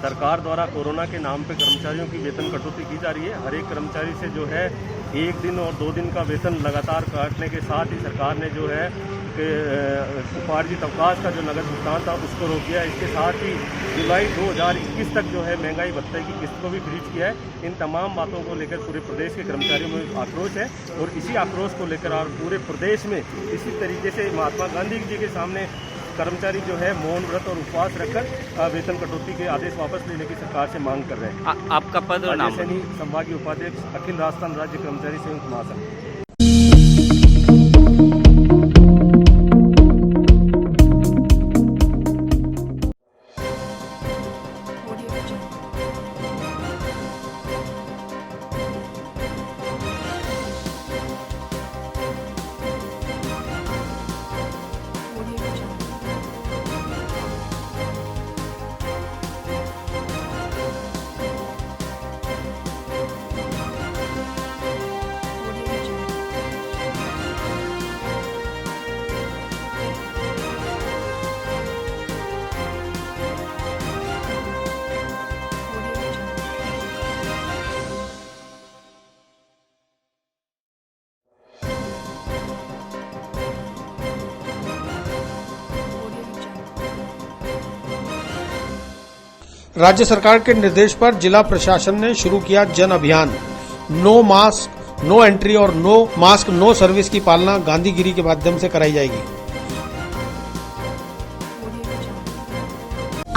सरकार द्वारा कोरोना के नाम पे कर्मचारियों की वेतन कटौती की जा रही है। हर एक कर्मचारी से जो है 1 दिन और 2 दिन का वेतन लगातार काटने के साथ ही सरकार ने जो है उपार्जित अवकाश का जो नगद भुगतान था उसको रोक दिया। इसके साथ ही जुलाई 2021 तक जो है महंगाई भत्ते की किस्त को भी फ्रीज किया है। इन तमाम बातों को लेकर पूरे प्रदेश के कर्मचारियों में आक्रोश है और इसी आक्रोश को लेकर और पूरे प्रदेश में इसी तरीके से महात्मा गांधी जी के सामने कर्मचारी जो है मौन व्रत और उपवास रखकर वेतन कटौती के आदेश वापस लेने की सरकार से मांग कर रहे हैं। आपका पद और नाम? सैनी, संभागीय उपाध्यक्ष, अखिल राजस्थान राज्य कर्मचारी संयुक्त महासंघ। राज्य सरकार के निर्देश पर जिला प्रशासन ने शुरू किया जन अभियान। नो मास्क, नो एंट्री और नो मास्क, नो सर्विस की पालना गांधीगिरी के माध्यम से कराई जाएगी।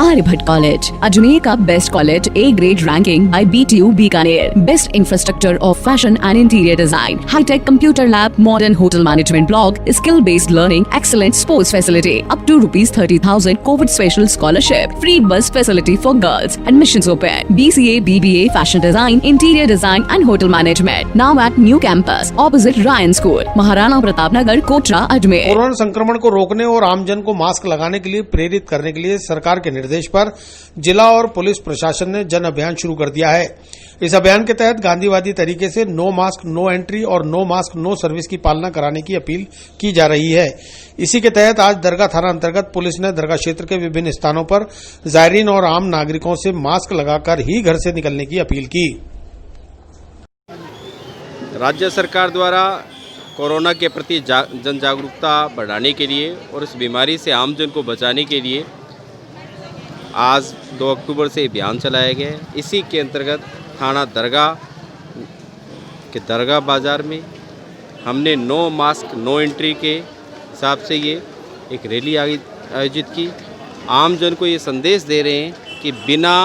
Aryabhatta College, Ajmer ka best college, A grade ranking by BTU Bikaner. Best infrastructure of fashion and interior design. High-tech computer lab, modern hotel management block, skill-based learning, excellent sports facility. Up to ₹30,000 COVID special scholarship. Free bus facility for girls. Admissions open. BCA, BBA, fashion design, interior design and hotel management. Now at new campus, opposite Ryan School, Maharana Pratap Nagar, Kotra, Ajmer. Corona संक्रमण को रोकने और आमजन को mask लगाने के लिए प्रेरित करने के लिए सरकार के निर्देश पर जिला और पुलिस प्रशासन ने जन अभियान शुरू कर दिया है। इस अभियान के तहत गांधीवादी तरीके से नो मास्क नो एंट्री और नो मास्क नो सर्विस की पालना कराने की अपील की जा रही है। इसी के तहत आज दरगाह थाना अंतर्गत पुलिस ने दरगाह क्षेत्र के विभिन्न स्थानों पर जायरीन और आम नागरिकों से मास्क लगाकर ही घर से निकलने की अपील की। राज्य सरकार द्वारा कोरोना के प्रति जन जागरूकता बढ़ाने के लिए और इस बीमारी से आमजन को बचाने के लिए आज 2 अक्टूबर से अभियान चलाया गया है। इसी के अंतर्गत थाना दरगाह के दरगाह बाज़ार में हमने नो मास्क नो एंट्री के हिसाब से ये एक रैली आयोजित की। आमजन को ये संदेश दे रहे हैं कि बिना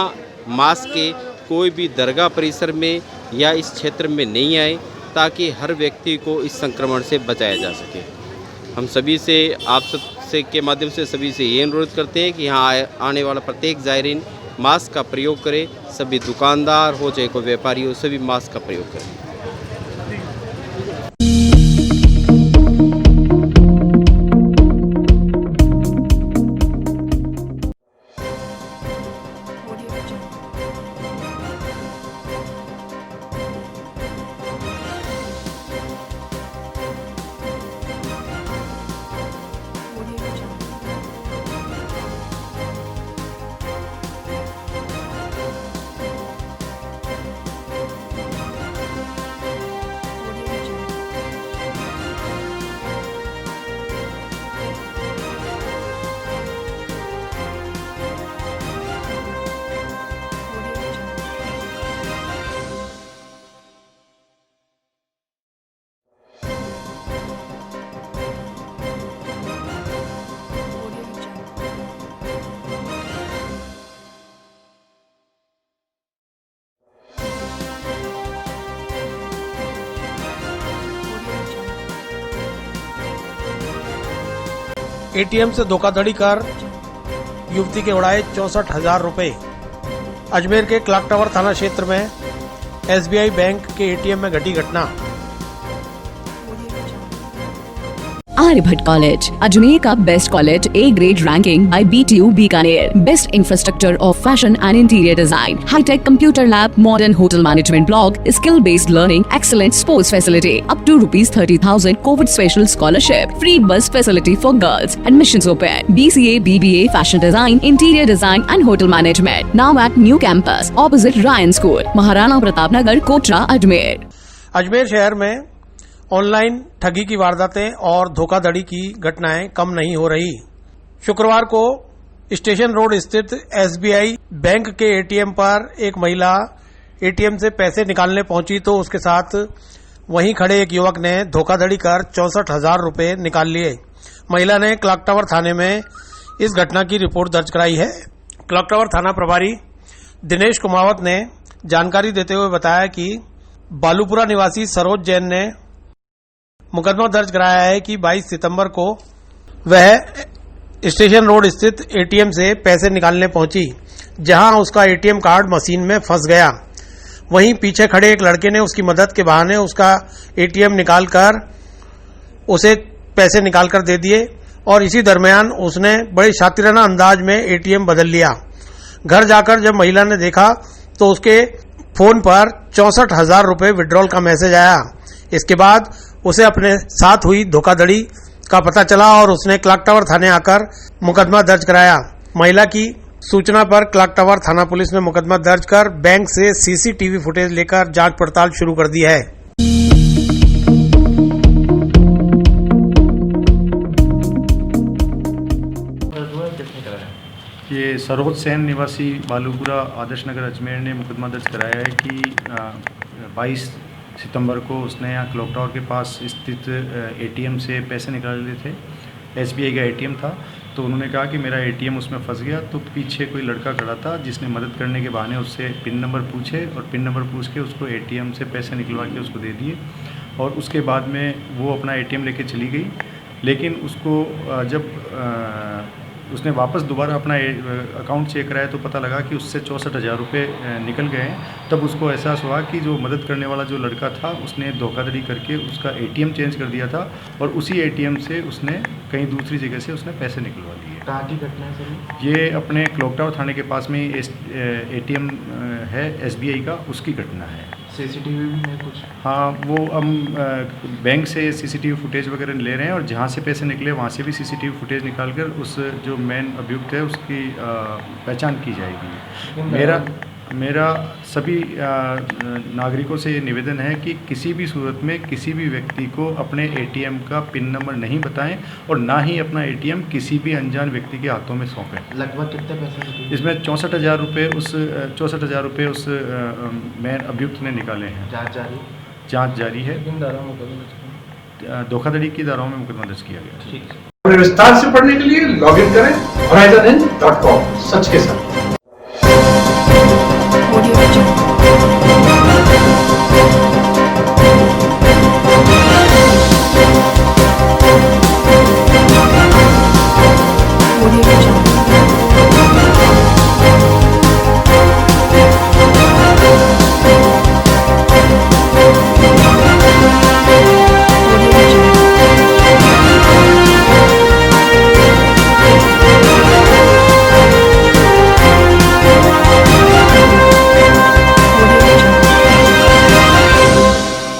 मास्क के कोई भी दरगाह परिसर में या इस क्षेत्र में नहीं आए, ताकि हर व्यक्ति को इस संक्रमण से बचाया जा सके। हम सभी से आप सबसे के माध्यम से सभी से ये अनुरोध करते हैं कि यहाँ आने वाला प्रत्येक ज़ायरीन मास्क का प्रयोग करे। सभी दुकानदार हो चाहे कोई व्यापारी हो, सभी मास्क का प्रयोग करें। एटीएम से धोखाधड़ी कर युवती के उड़ाए 64,000 रुपए। अजमेर के क्लॉक टावर थाना क्षेत्र में एसबीआई बैंक के एटीएम में घटी घटना। Aryabhatta College, Ajmer ka best college, A grade ranking by BTU Bikaner. Best infrastructure of fashion and interior design. High-tech computer lab, modern hotel management block, skill-based learning, excellent sports facility. Up to ₹30,000 COVID special scholarship. Free bus facility for girls. Admissions open. BCA, BBA, fashion design, interior design and hotel management. Now at new campus, opposite Ryan School, Maharana Pratap Nagar, Kotra, Ajmer. Ajmer शहर में online ठगी की वारदातें और धोखाधड़ी की घटनाएं कम नहीं हो रही। शुक्रवार को स्टेशन रोड स्थित एसबीआई बैंक के एटीएम पर एक महिला एटीएम से पैसे निकालने पहुंची तो उसके साथ वहीं खड़े एक युवक ने धोखाधड़ी कर 64,000 रुपए निकाल लिए। महिला ने क्लॉक टावर थाने में इस घटना की रिपोर्ट दर्ज कराई है। क्लॉक टावर थाना प्रभारी दिनेश कुमावत ने जानकारी देते हुए बताया कि बालूपुरा निवासी सरोज जैन ने मुकदमा दर्ज कराया है कि 22 सितंबर को वह स्टेशन रोड स्थित एटीएम से पैसे निकालने पहुंची, जहां उसका एटीएम कार्ड मशीन में फंस गया। वहीं पीछे खड़े एक लड़के ने उसकी मदद के बहाने उसका एटीएम निकालकर उसे पैसे निकालकर दे दिए और इसी दरमियान उसने बड़े शातिराना अंदाज में एटीएम बदल लिया। घर जाकर जब महिला ने देखा तो उसके फोन पर 64,000 रुपए विड्रॉल का मैसेज आया। इसके बाद उसे अपने साथ हुई धोखाधड़ी का पता चला और उसने क्लॉक टावर थाने आकर मुकदमा दर्ज कराया। महिला की सूचना पर क्लॉक टावर थाना पुलिस ने मुकदमा दर्ज कर बैंक से सीसीटीवी फुटेज लेकर जांच पड़ताल शुरू कर दी है। ये सरोज सेन निवासी बालूपुरा आदर्श नगर अजमेर ने मुकदमा दर्ज कराया है कि 22 सितंबर को उसने यहाँ क्लॉक टावर के पास स्थित एटीएम से पैसे निकाले थे। एसबीआई का एटीएम था। तो उन्होंने कहा कि मेरा एटीएम उसमें फंस गया। तो पीछे कोई लड़का खड़ा था जिसने मदद करने के बहाने उससे पिन नंबर पूछे और पिन नंबर पूछ के उसको एटीएम से पैसे निकलवा के उसको दे दिए और उसके बाद में वो अपना एटीएम लेके चली गई। लेकिन उसको जब उसने वापस दोबारा अपना अकाउंट चेक कराया तो पता लगा कि उससे 64,000 रुपये निकल गए हैं। तब उसको एहसास हुआ कि जो मदद करने वाला जो लड़का था उसने धोखाधड़ी करके उसका एटीएम चेंज कर दिया था और उसी एटीएम से उसने कहीं दूसरी जगह से उसने पैसे निकलवा लिए। कहाँ की घटना है सर? ये अपने क्लॉक टावर थाने के पास में एटीएम है एसबीआई का, उसकी घटना है। सीसीटीवी भी है कुछ? हाँ, वो हम बैंक से सीसीटीवी फुटेज वगैरह ले रहे हैं और जहाँ से पैसे निकले वहाँ से भी सीसीटीवी फुटेज निकालकर उस जो मेन अभियुक्त है उसकी पहचान की जाएगी। मेरा सभी नागरिकों से ये निवेदन है कि किसी भी सूरत में किसी भी व्यक्ति को अपने एटीएम का पिन नंबर नहीं बताएं और ना ही अपना एटीएम किसी भी अनजान व्यक्ति के हाथों में सौंपें। लगभग कितने पैसे निकले? इसमें 64,000 रुपये उस मेन अभियुक्त ने निकाले हैं। जांच जारी है। धोखाधड़ी की धाराओं में मुकदमा दर्ज किया गया। विस्तार से पढ़ने के लिए लॉग इन करें horizonn.com। सच के साथ।